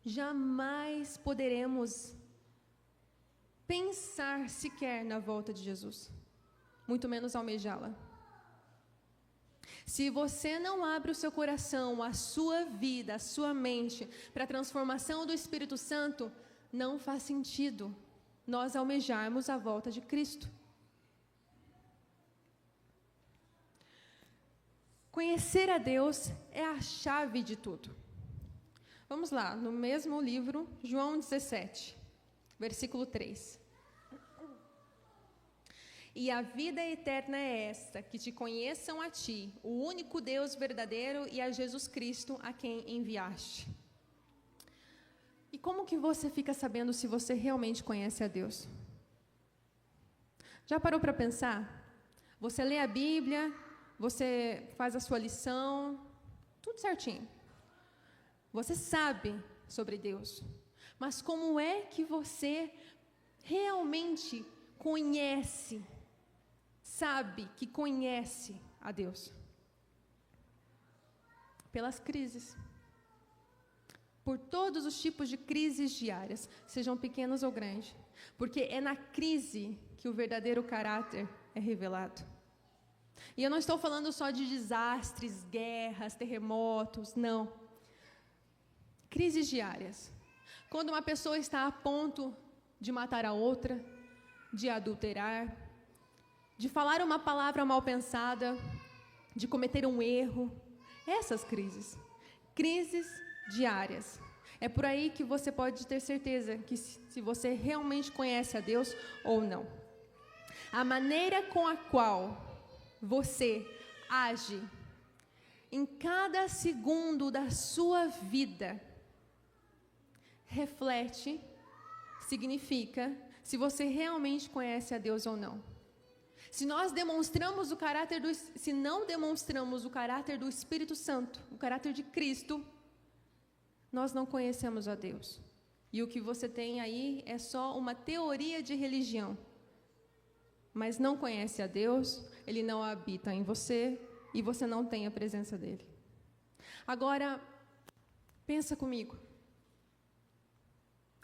jamais poderemos pensar sequer na volta de Jesus, muito menos almejá-la. Se você não abre o seu coração, a sua vida, a sua mente, para a transformação do Espírito Santo, não faz sentido nós almejarmos a volta de Cristo. Conhecer a Deus é a chave de tudo. Vamos lá, no mesmo livro, João 17, versículo 3. E a vida eterna é esta, que te conheçam a ti, o único Deus verdadeiro, e a Jesus Cristo, a quem enviaste. E como que você fica sabendo se você realmente conhece a Deus? Já parou para pensar? Você lê a Bíblia, você faz a sua lição, tudo certinho. Você sabe sobre Deus, mas como é que você realmente conhece, sabe que conhece a Deus? Pelas crises. Por todos os tipos de crises diárias, sejam pequenas ou grandes, porque é na crise que o verdadeiro caráter é revelado. E eu não estou falando só de desastres, guerras, terremotos, não. Crises diárias. Quando uma pessoa está a ponto de matar a outra, de adulterar, de falar uma palavra mal pensada, de cometer um erro. Essas crises. Crises diárias. É por aí que você pode ter certeza que se você realmente conhece a Deus ou não. A maneira com a qual você age em cada segundo da sua vida reflete, significa, se você realmente conhece a Deus ou não. Se nós demonstramos o caráter se não demonstramos o caráter do Espírito Santo, o caráter de Cristo, nós não conhecemos a Deus. E o que você tem aí é só uma teoria de religião. Mas não conhece a Deus, Ele não habita em você e você não tem a presença dEle. Agora, pensa comigo.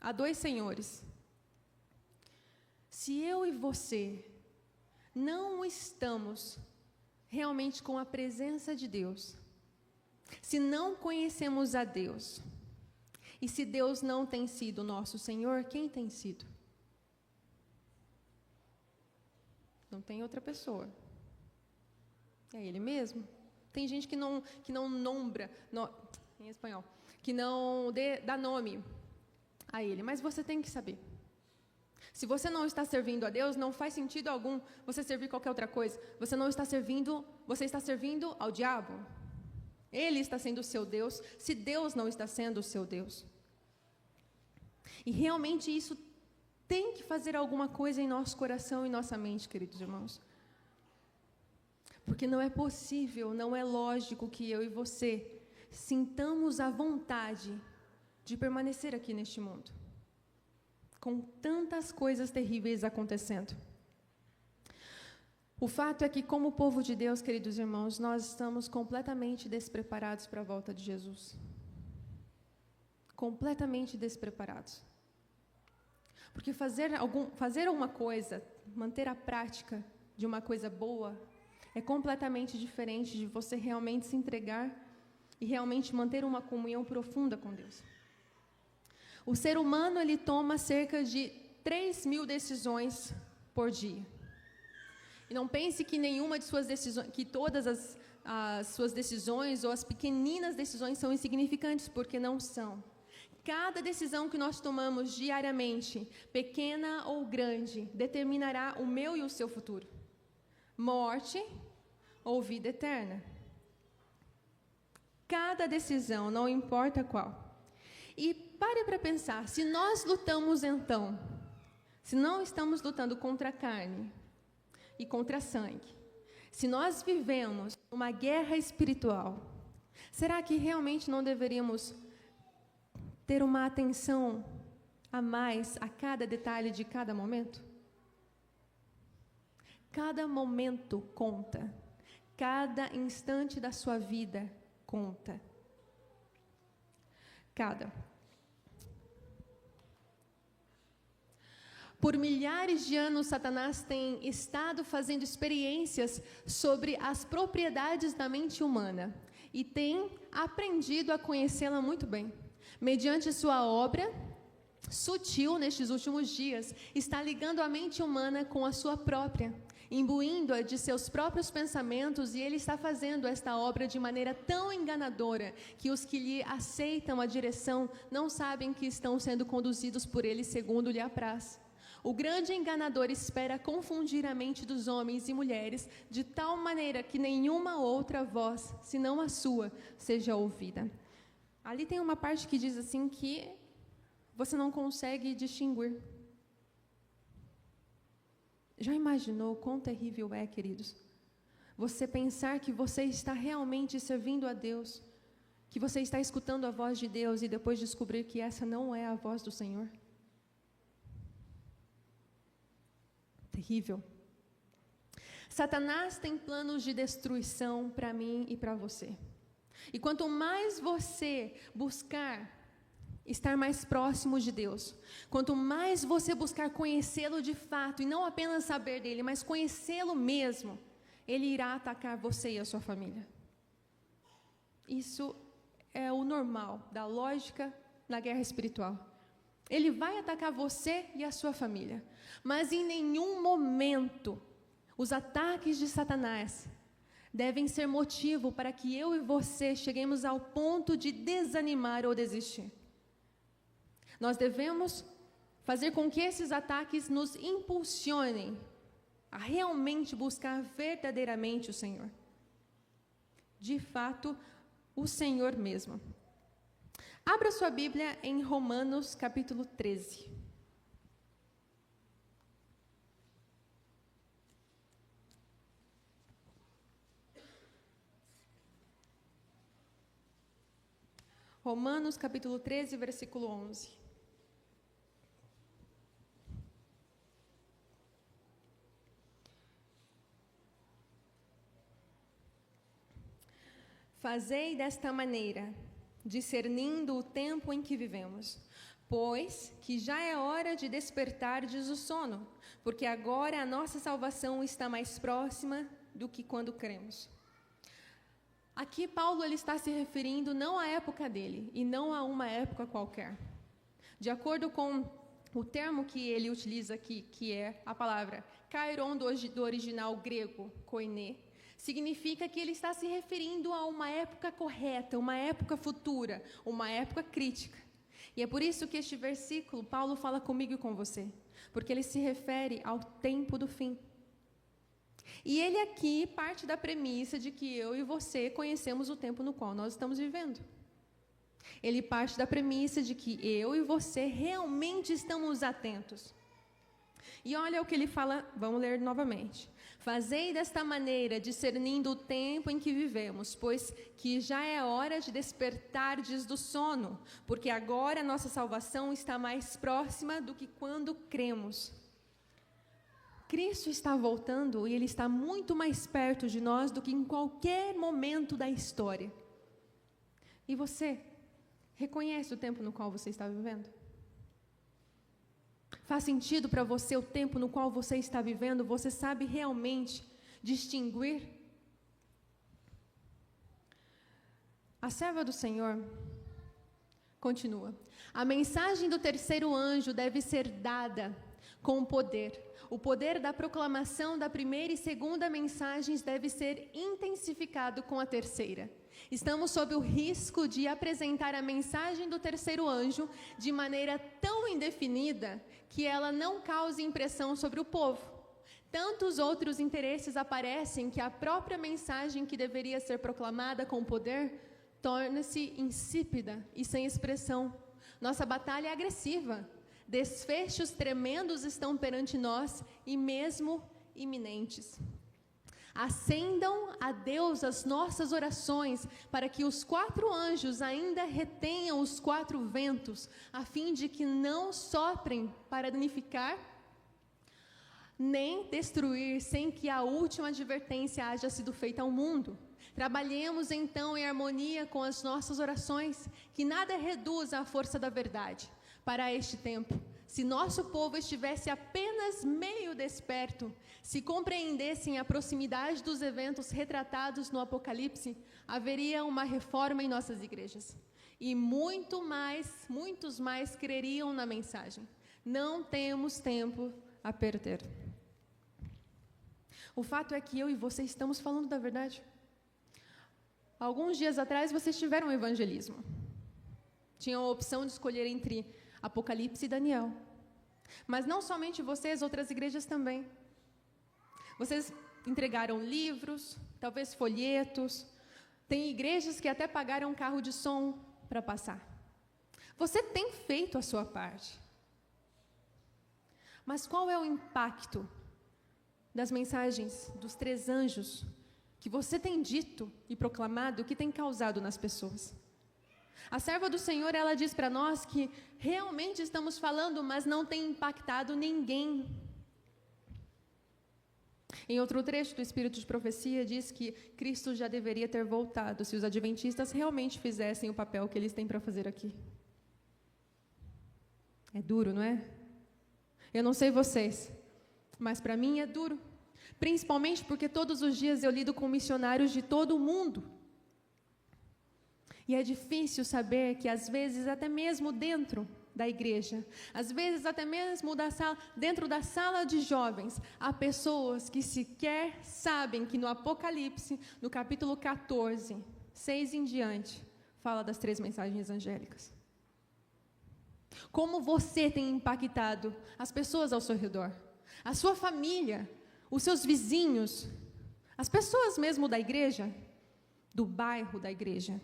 Há dois senhores. Se eu e você não estamos realmente com a presença de Deus, se não conhecemos a Deus, e se Deus não tem sido nosso Senhor, quem tem sido? Não tem outra pessoa. É Ele mesmo. Tem gente que não nombra, em espanhol, que não dá nome a Ele, mas você tem que saber. Se você não está servindo a Deus, não faz sentido algum você servir qualquer outra coisa. Você está servindo ao diabo. Ele está sendo o seu Deus, se Deus não está sendo o seu Deus. E realmente isso tem que fazer alguma coisa em nosso coração e nossa mente, queridos irmãos. Porque não é possível, não é lógico que eu e você sintamos a vontade de permanecer aqui neste mundo, com tantas coisas terríveis acontecendo. O fato é que, como povo de Deus, queridos irmãos, nós estamos completamente despreparados para a volta de Jesus. Completamente despreparados. Porque fazer alguma coisa, manter a prática de uma coisa boa, é completamente diferente de você realmente se entregar e realmente manter uma comunhão profunda com Deus. O ser humano, ele toma cerca de 3.000 decisões por dia. E não pense que nenhuma de suas decisões, que todas as suas decisões ou as pequeninas decisões são insignificantes, porque não são. Cada decisão que nós tomamos diariamente, pequena ou grande, determinará o meu e o seu futuro. Morte ou vida eterna. Cada decisão, não importa qual. E pare para pensar, se nós lutamos então, se não estamos lutando contra a carne e contra a sangue, se nós vivemos uma guerra espiritual, será que realmente não deveríamos ter uma atenção a mais a cada detalhe de cada momento? Cada momento conta. Cada instante da sua vida conta. Cada. Por milhares de anos, Satanás tem estado fazendo experiências sobre as propriedades da mente humana e tem aprendido a conhecê-la muito bem. Mediante sua obra sutil nestes últimos dias, está ligando a mente humana com a sua própria, imbuindo-a de seus próprios pensamentos, e ele está fazendo esta obra de maneira tão enganadora que os que lhe aceitam a direção não sabem que estão sendo conduzidos por ele segundo lhe apraz. O grande enganador espera confundir a mente dos homens e mulheres de tal maneira que nenhuma outra voz, senão a sua, seja ouvida. Ali tem uma parte que diz assim que você não consegue distinguir. Já imaginou quão terrível é, queridos? Você pensar que você está realmente servindo a Deus, que você está escutando a voz de Deus e depois descobrir que essa não é a voz do Senhor? Terrível. Satanás tem planos de destruição para mim e para você. E quanto mais você buscar estar mais próximo de Deus, quanto mais você buscar conhecê-lo de fato, e não apenas saber dele, mas conhecê-lo mesmo, ele irá atacar você e a sua família. Isso é o normal da lógica na guerra espiritual. Ele vai atacar você e a sua família, mas em nenhum momento os ataques de Satanás devem ser motivo para que eu e você cheguemos ao ponto de desanimar ou desistir. Nós devemos fazer com que esses ataques nos impulsionem a realmente buscar verdadeiramente o Senhor. De fato, o Senhor mesmo. Abra sua Bíblia em Romanos capítulo 13. Romanos capítulo 13, versículo 11. Fazei desta maneira, discernindo o tempo em que vivemos, pois que já é hora de despertardes o sono, porque agora a nossa salvação está mais próxima do que quando cremos. Aqui Paulo ele está se referindo não à época dele, e não a uma época qualquer. De acordo com o termo que ele utiliza aqui, que é a palavra kairon do original grego, koiné, significa que ele está se referindo a uma época correta, uma época futura, uma época crítica. E é por isso que este versículo, Paulo fala comigo e com você, porque ele se refere ao tempo do fim. E ele aqui parte da premissa de que eu e você conhecemos o tempo no qual nós estamos vivendo. Ele parte da premissa de que eu e você realmente estamos atentos. E olha o que ele fala, vamos ler novamente. Fazei desta maneira, discernindo o tempo em que vivemos, pois que já é hora de despertardes do sono, porque agora a nossa salvação está mais próxima do que quando cremos. Cristo está voltando e Ele está muito mais perto de nós do que em qualquer momento da história. E você, reconhece o tempo no qual você está vivendo? Faz sentido para você o tempo no qual você está vivendo? Você sabe realmente distinguir? A serva do Senhor continua. A mensagem do terceiro anjo deve ser dada com poder. O poder da proclamação da primeira e segunda mensagens deve ser intensificado com a terceira. Estamos sob o risco de apresentar a mensagem do terceiro anjo de maneira tão indefinida que ela não cause impressão sobre o povo. Tantos outros interesses aparecem que a própria mensagem que deveria ser proclamada com poder torna-se insípida e sem expressão. Nossa batalha é agressiva. Desfechos tremendos estão perante nós e mesmo iminentes. Acendam a Deus as nossas orações para que os 4 anjos ainda retenham os 4 ventos, a fim de que não soprem para danificar, nem destruir sem que a última advertência haja sido feita ao mundo. Trabalhemos então em harmonia com as nossas orações, que nada reduza a força da verdade. Para este tempo, se nosso povo estivesse apenas meio desperto, se compreendessem a proximidade dos eventos retratados no Apocalipse, haveria uma reforma em nossas igrejas. E muitos mais creriam na mensagem. Não temos tempo a perder. O fato é que eu e você estamos falando da verdade. Alguns dias atrás, vocês tiveram um evangelismo. Tinham a opção de escolher entre Apocalipse e Daniel. Mas não somente vocês, outras igrejas também. Vocês entregaram livros, talvez folhetos. Tem igrejas que até pagaram um carro de som para passar. Você tem feito a sua parte. Mas qual é o impacto das mensagens dos 3 anjos que você tem dito e proclamado, que tem causado nas pessoas? A serva do Senhor, ela diz para nós que realmente estamos falando, mas não tem impactado ninguém. Em outro trecho do Espírito de Profecia, diz que Cristo já deveria ter voltado se os adventistas realmente fizessem o papel que eles têm para fazer aqui. É duro, não é? Eu não sei vocês, mas para mim é duro. Principalmente porque todos os dias eu lido com missionários de todo o mundo. E é difícil saber que, às vezes, até mesmo dentro da igreja, às vezes até mesmo dentro da sala de jovens, há pessoas que sequer sabem que no Apocalipse, no capítulo 14, 6 em diante, fala das 3 mensagens angélicas. Como você tem impactado as pessoas ao seu redor, a sua família, os seus vizinhos, as pessoas mesmo da igreja, do bairro da igreja.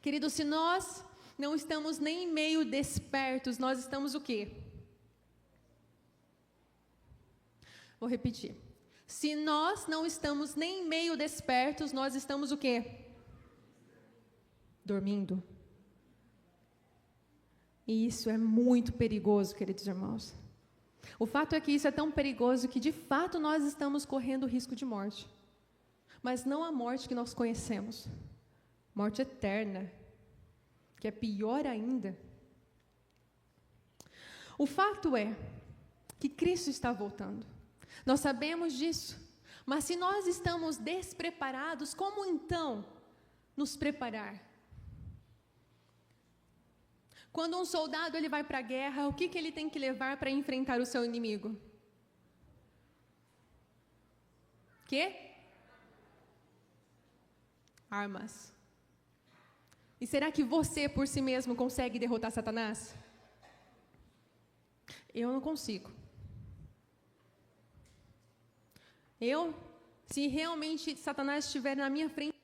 Queridos, se nós não estamos nem meio despertos, nós estamos o quê? Vou repetir. Se nós não estamos nem meio despertos, nós estamos o quê? Dormindo. E isso é muito perigoso, queridos irmãos. O fato é que isso é tão perigoso que, de fato, nós estamos correndo risco de morte. Mas não a morte que nós conhecemos. Morte eterna, que é pior ainda. O fato é que Cristo está voltando. Nós sabemos disso. Mas se nós estamos despreparados, como então nos preparar? Quando um soldado ele vai para a guerra, o que ele tem que levar para enfrentar o seu inimigo? Quê? Armas. E será que você, por si mesmo, consegue derrotar Satanás? Eu não consigo. Se realmente Satanás estiver na minha frente,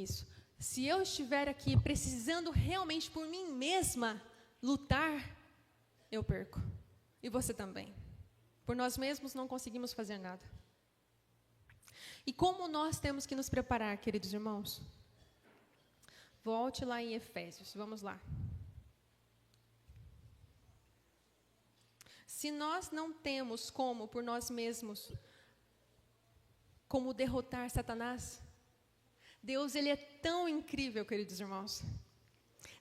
Isso. Se eu estiver aqui precisando realmente por mim mesma lutar, eu perco. E você também. Por nós mesmos não conseguimos fazer nada. E como nós temos que nos preparar, queridos irmãos? Volte lá em Efésios, vamos lá. Se nós não temos como, por nós mesmos, como derrotar Satanás, Deus, ele é tão incrível, queridos irmãos.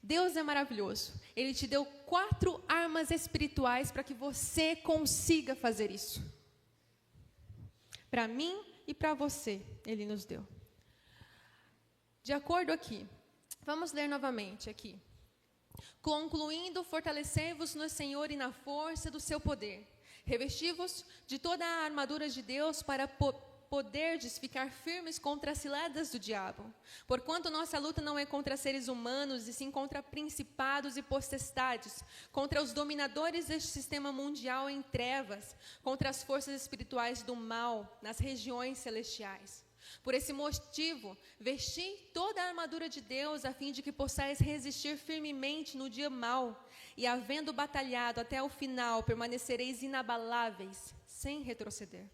Deus é maravilhoso. Ele te deu 4 armas espirituais para que você consiga fazer isso. Para mim e para você, ele nos deu. De acordo aqui, vamos ler novamente aqui. Concluindo, fortalecei-vos no Senhor e na força do seu poder. Revesti-vos de toda a armadura de Deus para poderdes ficar firmes contra as ciladas do diabo. Porquanto nossa luta não é contra seres humanos, e sim contra principados e potestades, contra os dominadores deste sistema mundial em trevas, contra as forças espirituais do mal nas regiões celestiais. Por esse motivo, vesti toda a armadura de Deus, a fim de que possais resistir firmemente no dia mau, e havendo batalhado até o final, permanecereis inabaláveis, sem retroceder.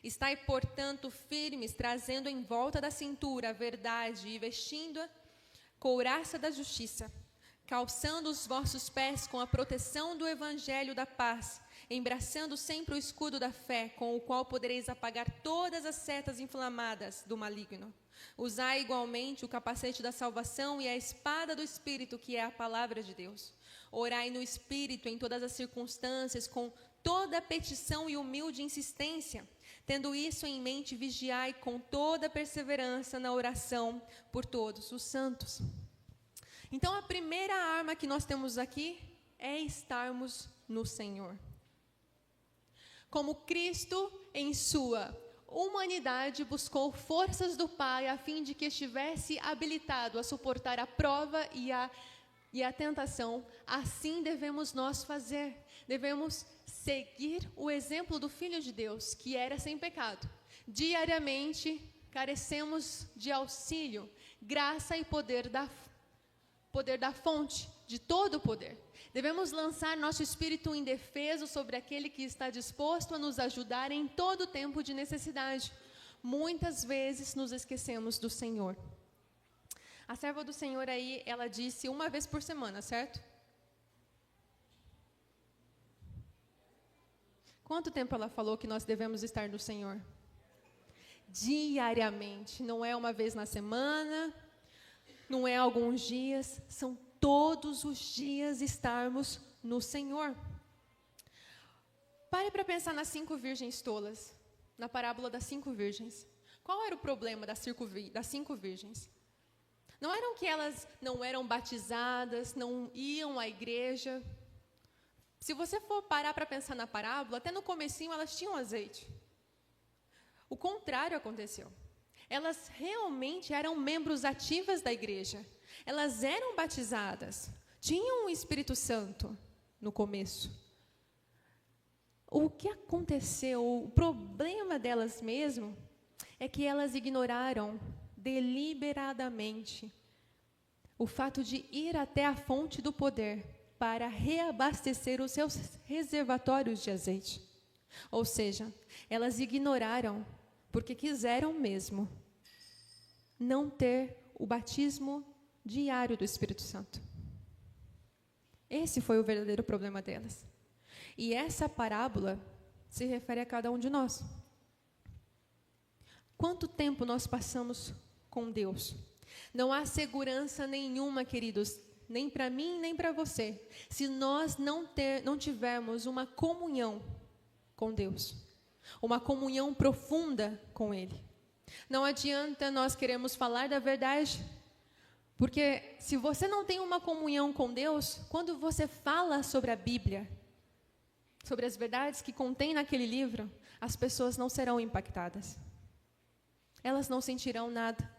Estai, portanto, firmes, trazendo em volta da cintura a verdade e vestindo-a couraça da justiça, calçando os vossos pés com a proteção do evangelho da paz, embraçando sempre o escudo da fé, com o qual podereis apagar todas as setas inflamadas do maligno. Usai igualmente o capacete da salvação e a espada do Espírito, que é a palavra de Deus. Orai no Espírito em todas as circunstâncias, com toda petição e humilde insistência. Tendo isso em mente, vigiai com toda perseverança na oração por todos os santos. Então, a primeira arma que nós temos aqui é estarmos no Senhor. Como Cristo, em sua humanidade, buscou forças do Pai a fim de que estivesse habilitado a suportar a prova e a tentação, assim devemos nós fazer. Devemos seguir o exemplo do Filho de Deus, que era sem pecado. Diariamente, carecemos de auxílio, graça e poder da fonte, de todo o poder. Devemos lançar nosso espírito indefeso sobre aquele que está disposto a nos ajudar em todo tempo de necessidade. Muitas vezes nos esquecemos do Senhor. A serva do Senhor aí, ela disse 1 vez por semana, certo? Quanto tempo ela falou que nós devemos estar no Senhor? Diariamente, não é uma vez na semana, não é alguns dias, são todos os dias estarmos no Senhor. Pare para pensar nas 5 virgens tolas, na parábola das 5 virgens. Qual era o problema das 5 virgens? Não eram que elas não eram batizadas, não iam à igreja. Se você for parar para pensar na parábola, até no comecinho elas tinham azeite. O contrário aconteceu. Elas realmente eram membros ativas da igreja. Elas eram batizadas. Tinham o Espírito Santo no começo. O que aconteceu, o problema delas mesmo, é que elas ignoraram deliberadamente o fato de ir até a fonte do poder para reabastecer os seus reservatórios de azeite. Ou seja, elas ignoraram, porque quiseram mesmo não ter o batismo diário do Espírito Santo. Esse foi o verdadeiro problema delas. E essa parábola se refere a cada um de nós. Quanto tempo nós passamos com Deus? Não há segurança nenhuma, queridos, nem para mim, nem para você, se nós não tivermos uma comunhão com Deus, uma comunhão profunda com Ele. Não adianta nós queremos falar da verdade, porque se você não tem uma comunhão com Deus, quando você fala sobre a Bíblia, sobre as verdades que contém naquele livro, as pessoas não serão impactadas. Elas não sentirão nada.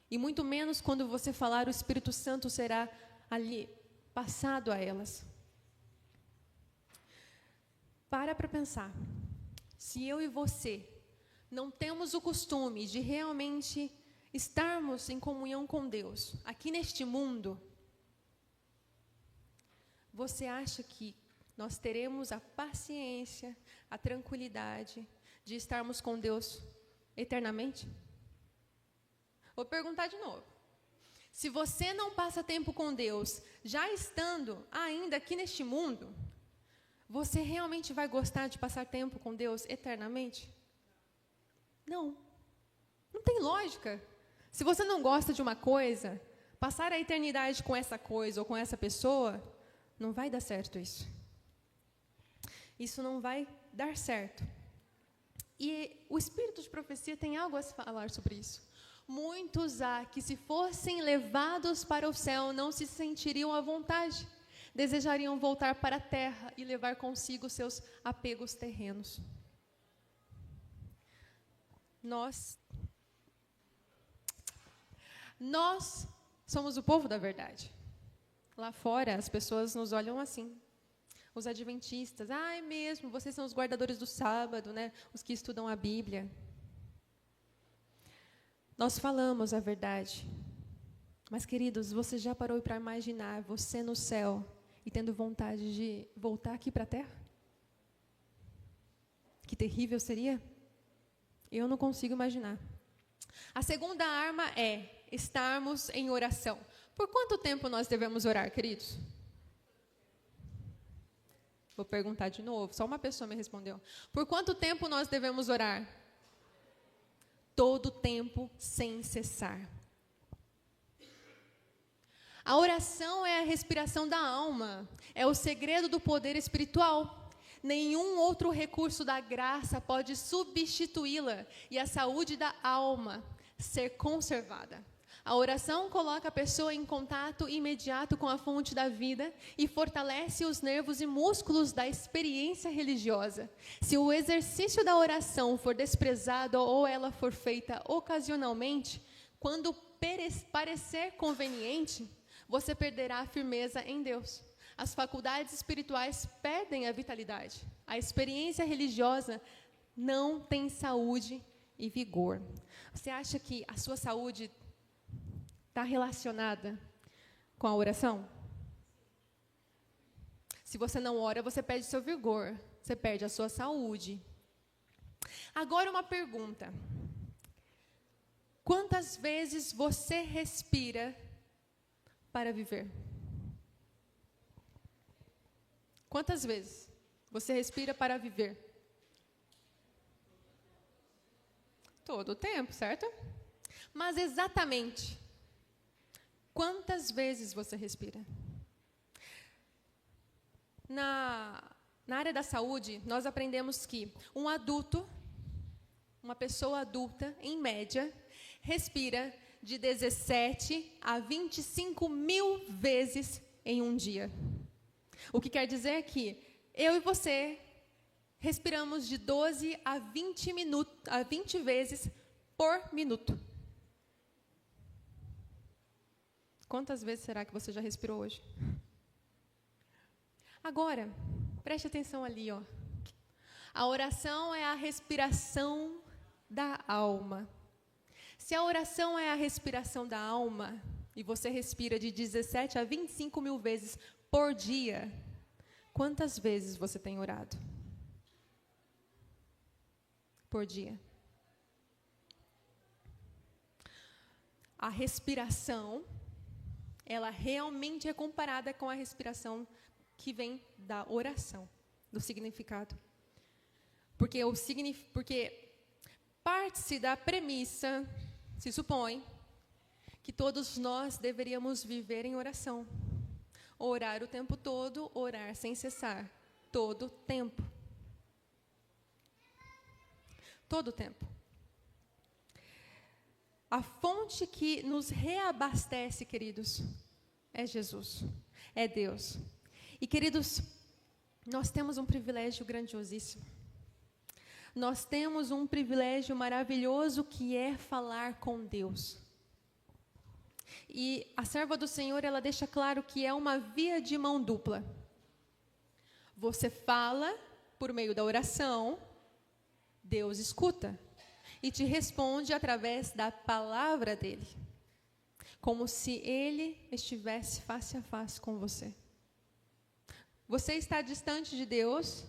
E muito menos quando você falar, o Espírito Santo será ali passado a elas. Para pensar. Se eu e você não temos o costume de realmente estarmos em comunhão com Deus, aqui neste mundo, você acha que nós teremos a paciência, a tranquilidade de estarmos com Deus eternamente? Vou perguntar de novo. Se você não passa tempo com Deus, já estando ainda aqui neste mundo, você realmente vai gostar de passar tempo com Deus eternamente? Não. Não tem lógica. Se você não gosta de uma coisa, passar a eternidade com essa coisa ou com essa pessoa, não vai dar certo isso. Isso não vai dar certo. E o Espírito de Profecia tem algo a falar sobre isso. Muitos há que, se fossem levados para o céu, não se sentiriam à vontade. Desejariam voltar para a terra e levar consigo seus apegos terrenos. Nós somos o povo da verdade. Lá fora, as pessoas nos olham assim. Os adventistas, é mesmo, vocês são os guardadores do sábado, né? Os que estudam a Bíblia. Nós falamos a verdade. Mas, queridos, você já parou para imaginar você no céu e tendo vontade de voltar aqui para a terra? Que terrível seria? Eu não consigo imaginar. A segunda arma é estarmos em oração. Por quanto tempo nós devemos orar, queridos? Vou perguntar de novo, só uma pessoa me respondeu. Por quanto tempo nós devemos orar? Todo tempo, sem cessar. A oração é a respiração da alma, é o segredo do poder espiritual. Nenhum outro recurso da graça pode substituí-la e a saúde da alma ser conservada. A oração coloca a pessoa em contato imediato com a fonte da vida e fortalece os nervos e músculos da experiência religiosa. Se o exercício da oração for desprezado ou ela for feita ocasionalmente, quando parecer conveniente, você perderá a firmeza em Deus. As faculdades espirituais perdem a vitalidade. A experiência religiosa não tem saúde e vigor. Você acha que a sua saúde está relacionada com a oração? Se você não ora, você perde seu vigor, você perde a sua saúde. Agora uma pergunta. Quantas vezes você respira para viver? Quantas vezes você respira para viver? Todo o tempo, certo? Mas exatamente quantas vezes você respira? Na área da saúde, nós aprendemos que um adulto, uma pessoa adulta, em média, respira de 17 a 25 mil vezes em um dia. O que quer dizer que eu e você respiramos de 12 a 20 vezes por minuto. Quantas vezes será que você já respirou hoje? Agora, preste atenção ali, ó. A oração é a respiração da alma. Se a oração é a respiração da alma, e você respira de 17 a 25 mil vezes por dia, quantas vezes você tem orado? Por dia. A respiração, ela realmente é comparada com a respiração que vem da oração, do significado. Porque parte-se da premissa, se supõe, que todos nós deveríamos viver em oração. Orar o tempo todo, orar sem cessar. Todo tempo. Todo o tempo. A fonte que nos reabastece, queridos, é Jesus, é Deus. E, queridos, nós temos um privilégio grandiosíssimo. Nós temos um privilégio maravilhoso que é falar com Deus. E a serva do Senhor, ela deixa claro que é uma via de mão dupla. Você fala por meio da oração, Deus escuta. e te responde através da palavra dele, como se ele estivesse face a face com você. Você está distante de Deus?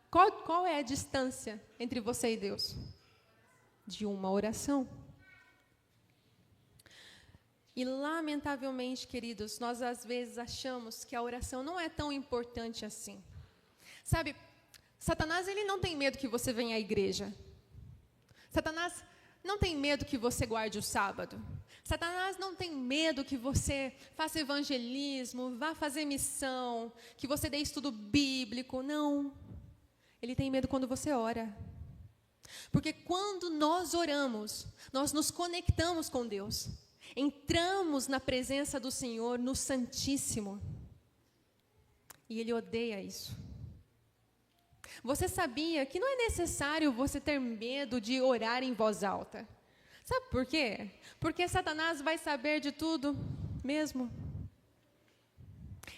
Qual é a distância entre você e Deus? De uma oração. E, lamentavelmente, queridos, nós às vezes achamos que a oração não é tão importante assim. Sabe, Satanás, ele não tem medo que você venha à igreja. Satanás não tem medo que você guarde o sábado. Satanás não tem medo que você faça evangelismo, vá fazer missão, que você dê estudo bíblico. Não. Ele tem medo quando você ora. Porque quando nós oramos, nós nos conectamos com Deus. Entramos na presença do Senhor, no Santíssimo. E Ele odeia isso. Você sabia que não é necessário você ter medo de orar em voz alta? Sabe por quê? Porque Satanás vai saber de tudo mesmo.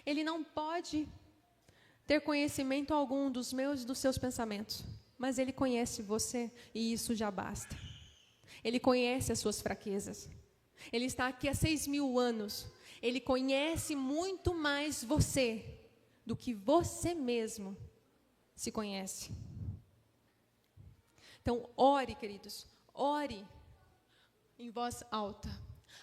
Ele não pode ter conhecimento algum dos meus e dos seus pensamentos. Mas Ele conhece você e isso já basta. Ele conhece as suas fraquezas. Ele está aqui há 6.000 anos. Ele conhece muito mais você do que você mesmo se conhece. Então, ore, queridos. Ore em voz alta.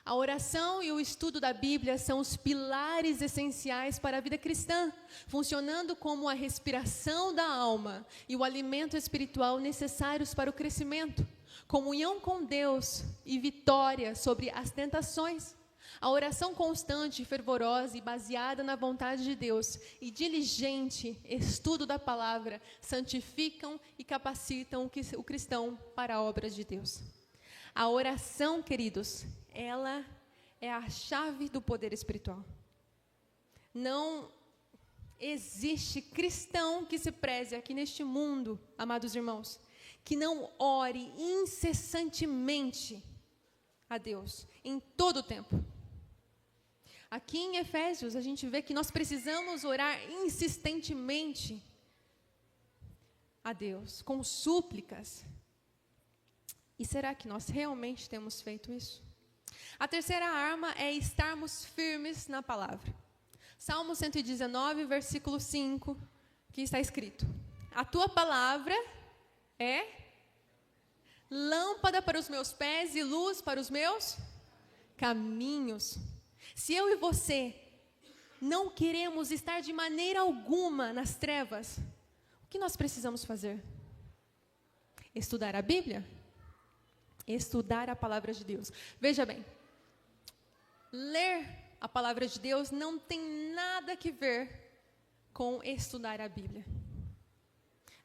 A oração e o estudo da Bíblia são os pilares essenciais para a vida cristã, funcionando como a respiração da alma e o alimento espiritual necessários para o crescimento. Comunhão com Deus e vitória sobre as tentações. A oração constante, fervorosa e baseada na vontade de Deus e diligente estudo da palavra santificam e capacitam o cristão para a obra de Deus. A oração, queridos, ela é a chave do poder espiritual. Não existe cristão que se preze aqui neste mundo, amados irmãos, que não ore incessantemente a Deus, em todo o tempo. Aqui em Efésios, a gente vê que nós precisamos orar insistentemente a Deus, com súplicas. E será que nós realmente temos feito isso? A terceira arma é estarmos firmes na palavra. Salmo 119, versículo 5, que está escrito: a tua palavra é lâmpada para os meus pés e luz para os meus caminhos. Se eu e você não queremos estar de maneira alguma nas trevas, o que nós precisamos fazer? Estudar a Bíblia? Estudar a palavra de Deus. Veja bem, ler a palavra de Deus não tem nada que ver com estudar a Bíblia.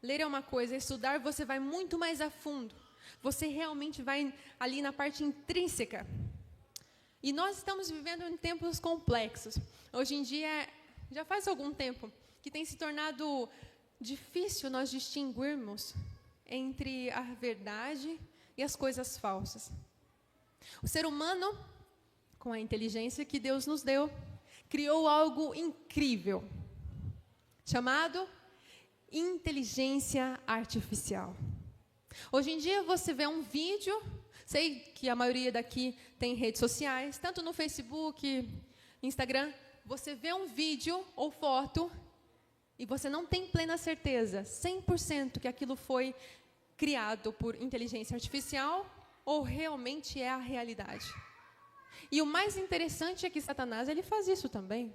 Ler é uma coisa, estudar você vai muito mais a fundo. Você realmente vai ali na parte intrínseca. E nós estamos vivendo em tempos complexos. Hoje em dia, já faz algum tempo, que tem se tornado difícil nós distinguirmos entre a verdade e as coisas falsas. O ser humano, com a inteligência que Deus nos deu, criou algo incrível, chamado inteligência artificial. Hoje em dia você vê um vídeo, sei que a maioria daqui tem redes sociais, tanto no Facebook, Instagram, você vê um vídeo ou foto e você não tem plena certeza, 100% que aquilo foi criado por inteligência artificial ou realmente é a realidade. E o mais interessante é que Satanás, ele faz isso também.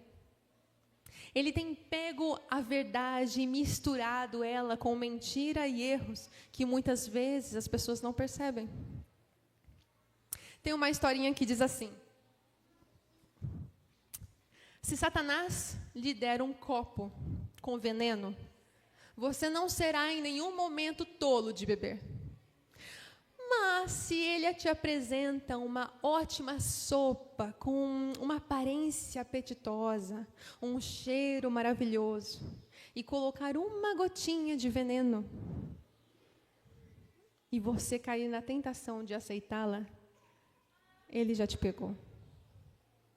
Ele tem pego a verdade e misturado ela com mentira e erros que muitas vezes as pessoas não percebem. Tem uma historinha que diz assim: se Satanás lhe der um copo com veneno, você não será em nenhum momento tolo de beber. Mas se ele te apresenta uma ótima sopa com uma aparência apetitosa, um cheiro maravilhoso, e colocar uma gotinha de veneno, e você cair na tentação de aceitá-la, ele já te pegou.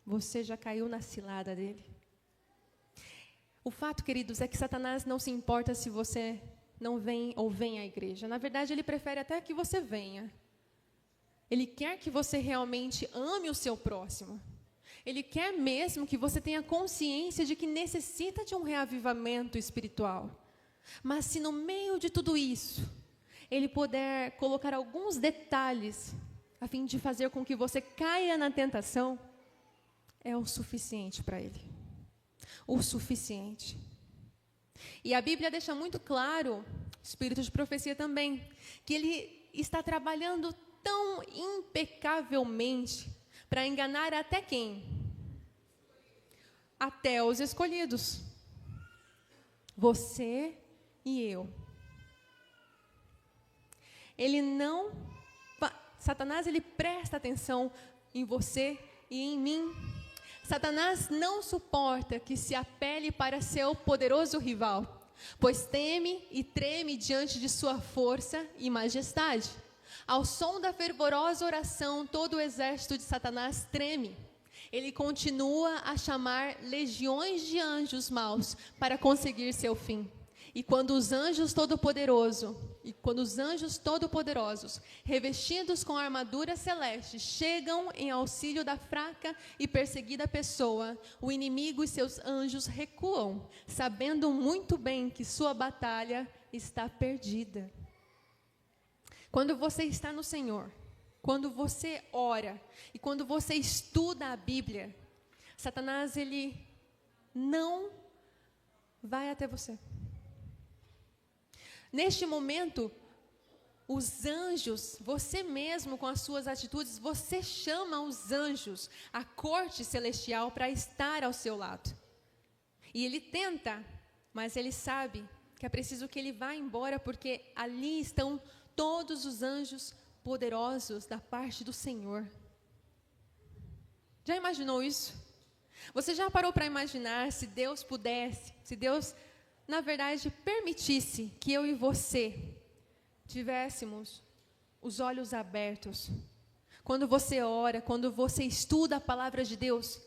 Você já caiu na cilada dele. O fato, queridos, é que Satanás não se importa se você não vem ou vem à igreja. Na verdade, ele prefere até que você venha. Ele quer que você realmente ame o seu próximo. Ele quer mesmo que você tenha consciência de que necessita de um reavivamento espiritual. Mas se no meio de tudo isso, ele puder colocar alguns detalhes a fim de fazer com que você caia na tentação, é o suficiente para ele. O suficiente. E a Bíblia deixa muito claro, espírito de profecia também, que ele está trabalhando tão impecavelmente para enganar até quem? Até os escolhidos. Você e eu. Satanás, ele presta atenção em você e em mim. Satanás não suporta que se apele para seu poderoso rival, pois teme e treme diante de sua força e majestade. Ao som da fervorosa oração, todo o exército de Satanás treme. Ele continua a chamar legiões de anjos maus para conseguir seu fim. E quando os anjos todo-poderosos, revestidos com a armadura celeste, chegam em auxílio da fraca e perseguida pessoa, o inimigo e seus anjos recuam, sabendo muito bem que sua batalha está perdida. Quando você está no Senhor, quando você ora e quando você estuda a Bíblia, Satanás, ele não vai até você. Neste momento, os anjos, você mesmo com as suas atitudes, você chama os anjos, a corte celestial, para estar ao seu lado. E ele tenta, mas ele sabe que é preciso que ele vá embora, porque ali estão todos os anjos poderosos da parte do Senhor. Já imaginou isso? Você já parou para imaginar se Deus pudesse, se Deus, na verdade, permitisse que eu e você tivéssemos os olhos abertos? Quando você ora, quando você estuda a palavra de Deus,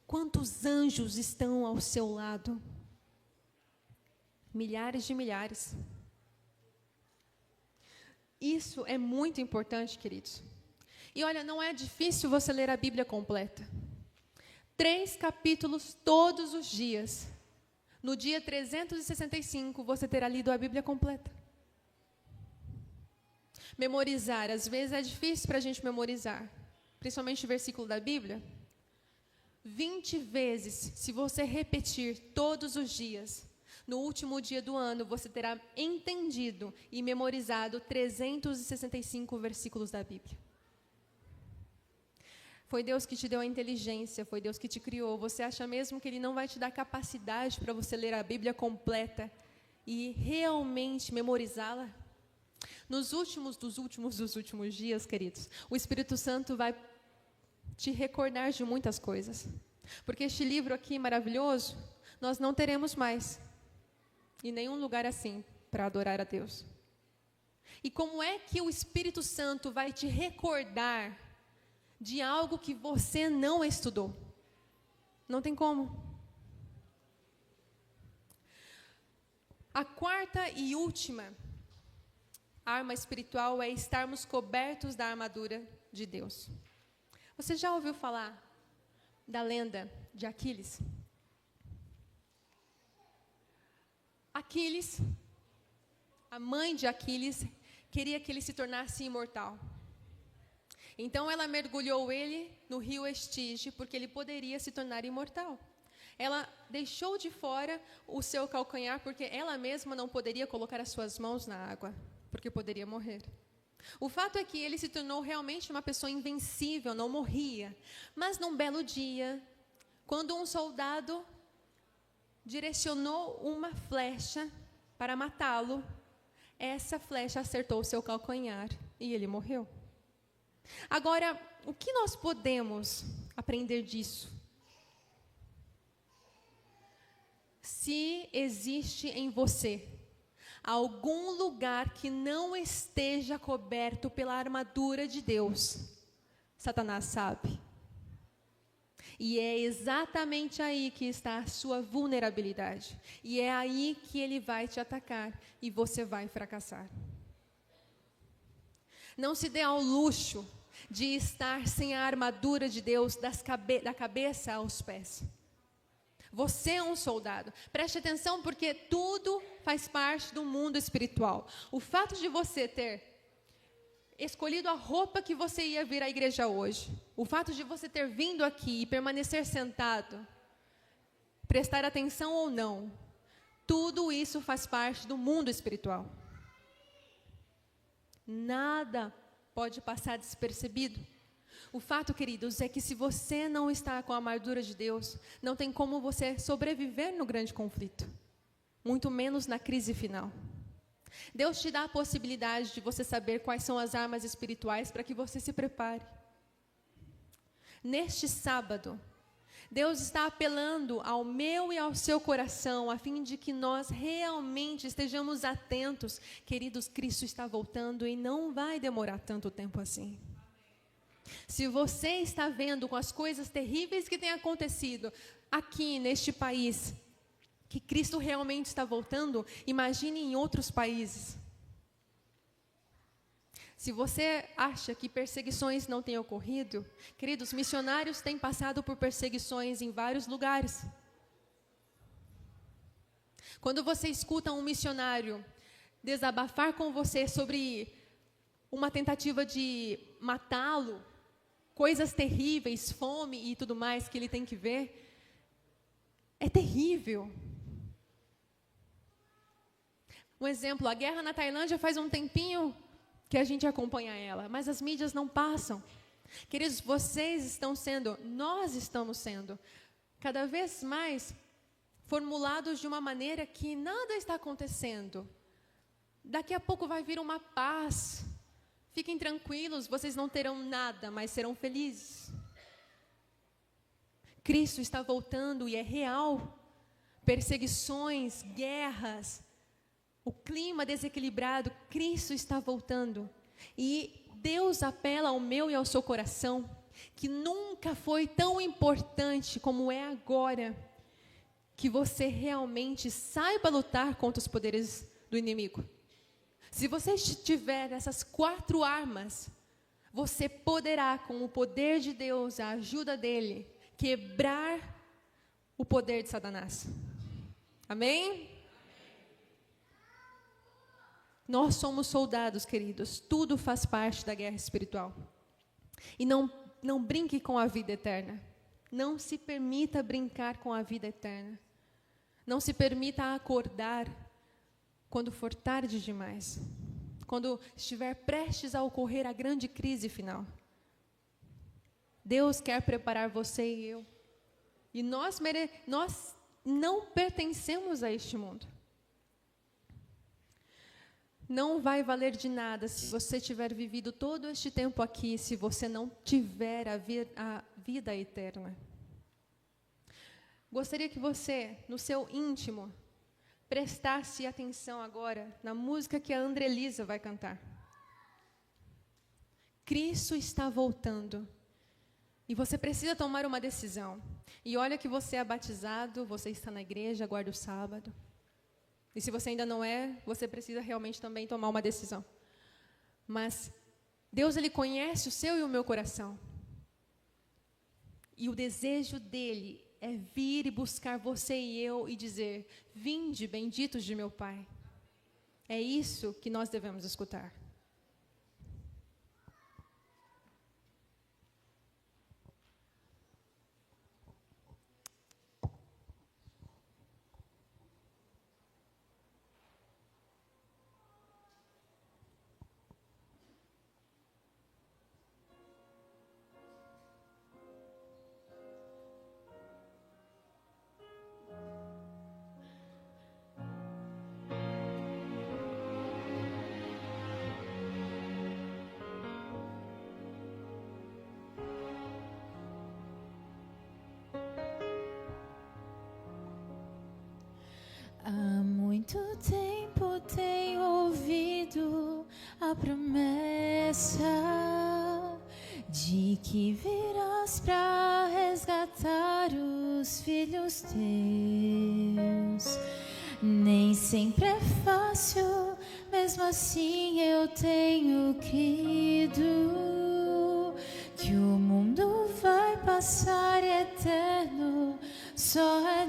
quantos anjos estão ao seu lado? Milhares de milhares. Isso é muito importante, queridos. E olha, não é difícil você ler a Bíblia completa. 3 capítulos todos os dias. No dia 365, você terá lido a Bíblia completa. Memorizar, às vezes é difícil para a gente memorizar, principalmente o versículo da Bíblia. 20 vezes, se você repetir todos os dias, no último dia do ano, você terá entendido e memorizado 365 versículos da Bíblia. Foi Deus que te deu a inteligência, foi Deus que te criou. Você acha mesmo que Ele não vai te dar capacidade para você ler a Bíblia completa e realmente memorizá-la? Nos últimos dos últimos dias, queridos, o Espírito Santo vai te recordar de muitas coisas. Porque este livro aqui maravilhoso, nós não teremos mais em nenhum lugar assim para adorar a Deus. E como é que o Espírito Santo vai te recordar de algo que você não estudou? Não tem como. A quarta e última arma espiritual é estarmos cobertos da armadura de Deus. Você já ouviu falar da lenda de Aquiles? Aquiles, a mãe de Aquiles, queria que ele se tornasse imortal. Então ela mergulhou ele no rio Estige, porque ele poderia se tornar imortal. Ela deixou de fora o seu calcanhar, porque ela mesma não poderia colocar as suas mãos na água, porque poderia morrer. O fato é que ele se tornou realmente uma pessoa invencível, não morria. Mas num belo dia, quando um soldado direcionou uma flecha para matá-lo, essa flecha acertou o seu calcanhar e ele morreu. Agora, o que nós podemos aprender disso? Se existe em você algum lugar que não esteja coberto pela armadura de Deus, Satanás sabe. E é exatamente aí que está a sua vulnerabilidade. E é aí que ele vai te atacar e você vai fracassar. Não se dê ao luxo de estar sem a armadura de Deus da cabeça aos pés. Você é um soldado. Preste atenção, porque tudo faz parte do mundo espiritual. O fato de você ter escolhido a roupa que você ia vir à igreja hoje, o fato de você ter vindo aqui e permanecer sentado, prestar atenção ou não, tudo isso faz parte do mundo espiritual. Nada pode passar despercebido. O fato, queridos, é que se você não está com a armadura de Deus, não tem como você sobreviver no grande conflito, muito menos na crise final. Deus te dá a possibilidade de você saber quais são as armas espirituais para que você se prepare. Neste sábado, Deus está apelando ao meu e ao seu coração, a fim de que nós realmente estejamos atentos. Queridos, Cristo está voltando e não vai demorar tanto tempo assim. Se você está vendo com as coisas terríveis que têm acontecido aqui neste país, que Cristo realmente está voltando, imagine em outros países. Se você acha que perseguições não têm ocorrido, queridos, missionários têm passado por perseguições em vários lugares. Quando você escuta um missionário desabafar com você sobre uma tentativa de matá-lo, coisas terríveis, fome e tudo mais que ele tem que ver, é terrível. Um exemplo, a guerra na Tailândia faz um tempinho que a gente acompanha ela, mas as mídias não passam. Queridos, nós estamos sendo, cada vez mais formulados de uma maneira que nada está acontecendo. Daqui a pouco vai vir uma paz. Fiquem tranquilos, vocês não terão nada, mas serão felizes. Cristo está voltando e é real. Perseguições, guerras, o clima desequilibrado, Cristo está voltando. E Deus apela ao meu e ao seu coração, que nunca foi tão importante como é agora, que você realmente saiba lutar contra os poderes do inimigo. Se você tiver essas 4 armas, você poderá, com o poder de Deus, a ajuda dele, quebrar o poder de Satanás. Amém? Nós somos soldados, queridos. Tudo faz parte da guerra espiritual. E não brinque com a vida eterna. Não se permita brincar com a vida eterna. Não se permita acordar quando for tarde demais. Quando estiver prestes a ocorrer a grande crise final. Deus quer preparar você e eu. E nós não pertencemos a este mundo. Não vai valer de nada se você tiver vivido todo este tempo aqui, se você não tiver a vida eterna. Gostaria que você, no seu íntimo, prestasse atenção agora na música que a Andrelisa vai cantar. Cristo está voltando. E você precisa tomar uma decisão. E olha que você é batizado, você está na igreja, guarda o sábado. E se você ainda não é, você precisa realmente também tomar uma decisão. Mas Deus, Ele conhece o seu e o meu coração. E o desejo dEle é vir e buscar você e eu e dizer: vinde, benditos de meu Pai. É isso que nós devemos escutar. Há muito tempo tenho ouvido a promessa de que virás para resgatar matar os filhos teus. Nem sempre é fácil, mesmo assim eu tenho crido que o mundo vai passar eterno, só é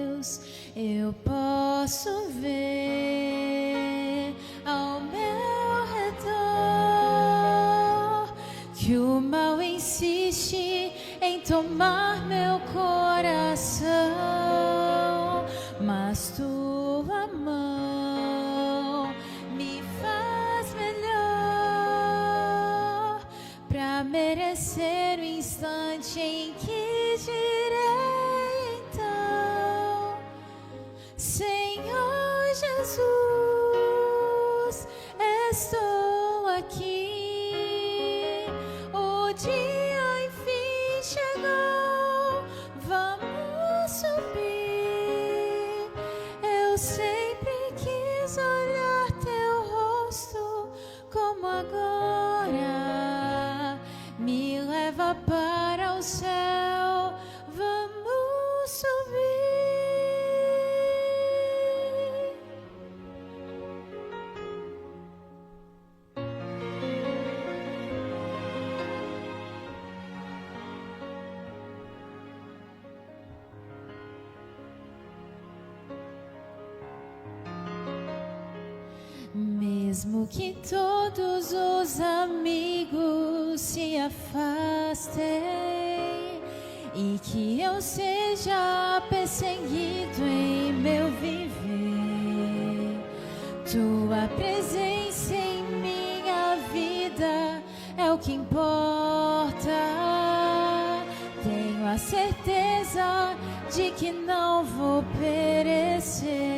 Deus. Eu posso ver ao meu redor que o mal insiste em tomar meu coração, mas tua mão me faz melhor pra merecer o instante em que direi então: Senhor Jesus, estou aqui. O dia enfim chegou, vamos subir. Eu sempre quis olhar teu rosto como agora. Me leva para o céu, vamos subir. Mesmo que todos os amigos se afastem e que eu seja perseguido em meu viver, tua presença em minha vida é o que importa. Tenho a certeza de que não vou perecer.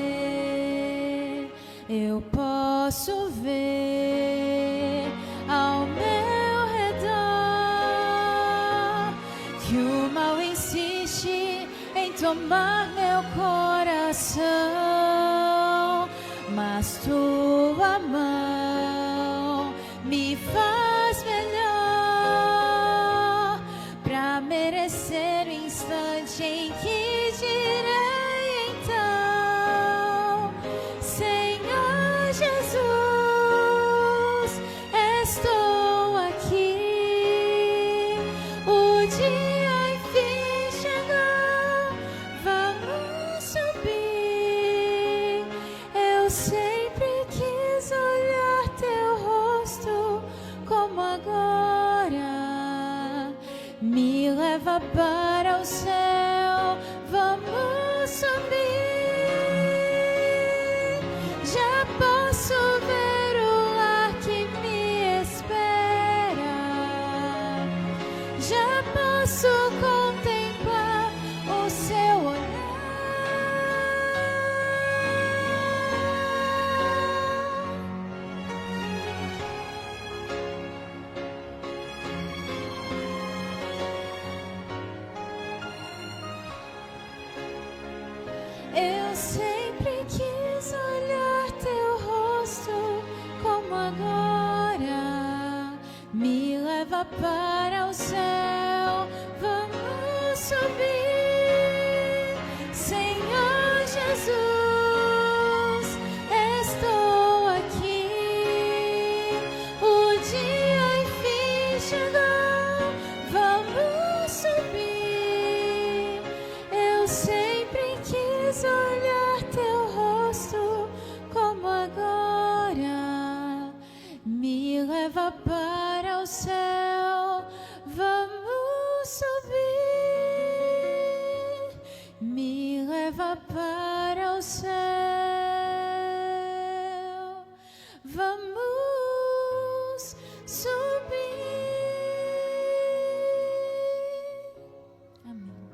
Eu posso ver ao meu redor que o mal insiste em tomar meu coração, mas tua mão me faz melhor pra merecer o instante em que direi então: Senhor Jesus, estou aqui. O dia enfim chegou, vamos subir. Eu sempre quis olhar teu rosto como agora. Me leva para o céu, vamos subir. Já posso ver o lar que me espera. Já posso contemplar o seu olhar. Eu sempre quis olhar teu rosto como agora. Me leva para o céu, vamos subir. Senhor Jesus, estou aqui. O dia enfim chegou, vamos subir. Eu sempre quis olhar teu rosto como agora. Me leva para o céu, vamos subir. Me leva para o céu, vamos subir. Amém.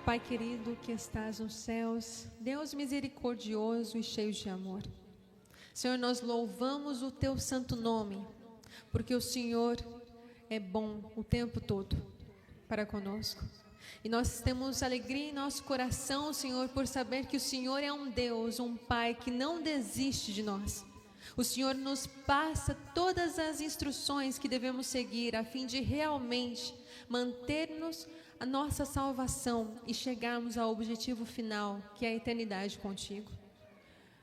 Pai querido que estás nos céus, Deus misericordioso e cheio de amor, Senhor, nós louvamos o teu santo nome, porque o Senhor é bom o tempo todo para conosco. E nós temos alegria em nosso coração, Senhor, por saber que o Senhor é um Deus, um Pai que não desiste de nós. O Senhor nos passa todas as instruções que devemos seguir a fim de realmente manter-nos a nossa salvação e chegarmos ao objetivo final, que é a eternidade contigo.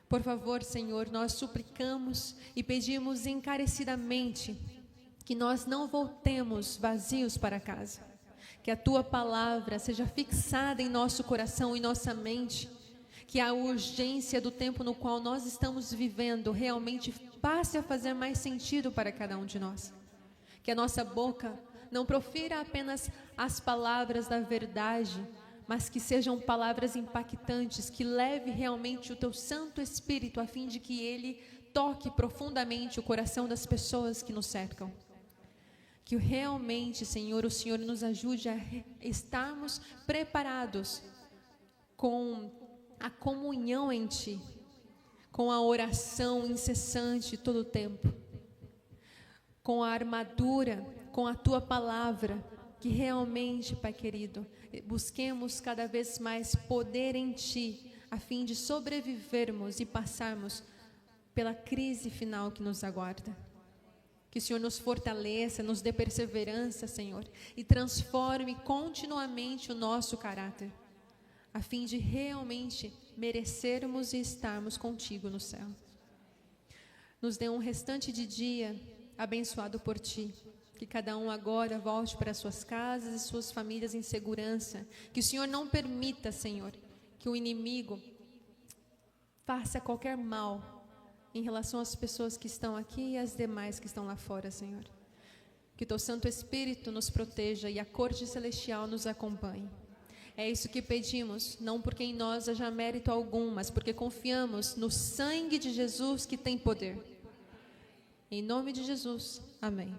Por favor, Senhor, nós suplicamos e pedimos encarecidamente que nós não voltemos vazios para casa, que a Tua palavra seja fixada em nosso coração e nossa mente, que a urgência do tempo no qual nós estamos vivendo realmente passe a fazer mais sentido para cada um de nós, que a nossa boca não profira apenas as palavras da verdade, mas que sejam palavras impactantes, que leve realmente o Teu Santo Espírito a fim de que Ele toque profundamente o coração das pessoas que nos cercam. Que realmente, Senhor, o Senhor nos ajude a estarmos preparados com a comunhão em Ti, com a oração incessante todo o tempo, com a armadura, com a Tua palavra, que realmente, Pai querido, busquemos cada vez mais poder em Ti, a fim de sobrevivermos e passarmos pela crise final que nos aguarda. Que o Senhor nos fortaleça, nos dê perseverança, Senhor, e transforme continuamente o nosso caráter, a fim de realmente merecermos e estarmos contigo no céu. Nos dê um restante de dia abençoado por Ti. Que cada um agora volte para suas casas e suas famílias em segurança. Que o Senhor não permita, Senhor, que o inimigo faça qualquer mal em relação às pessoas que estão aqui e às demais que estão lá fora, Senhor. Que o Teu Santo Espírito nos proteja e a corte celestial nos acompanhe. É isso que pedimos, não porque em nós haja mérito algum, mas porque confiamos no sangue de Jesus que tem poder. Em nome de Jesus, amém.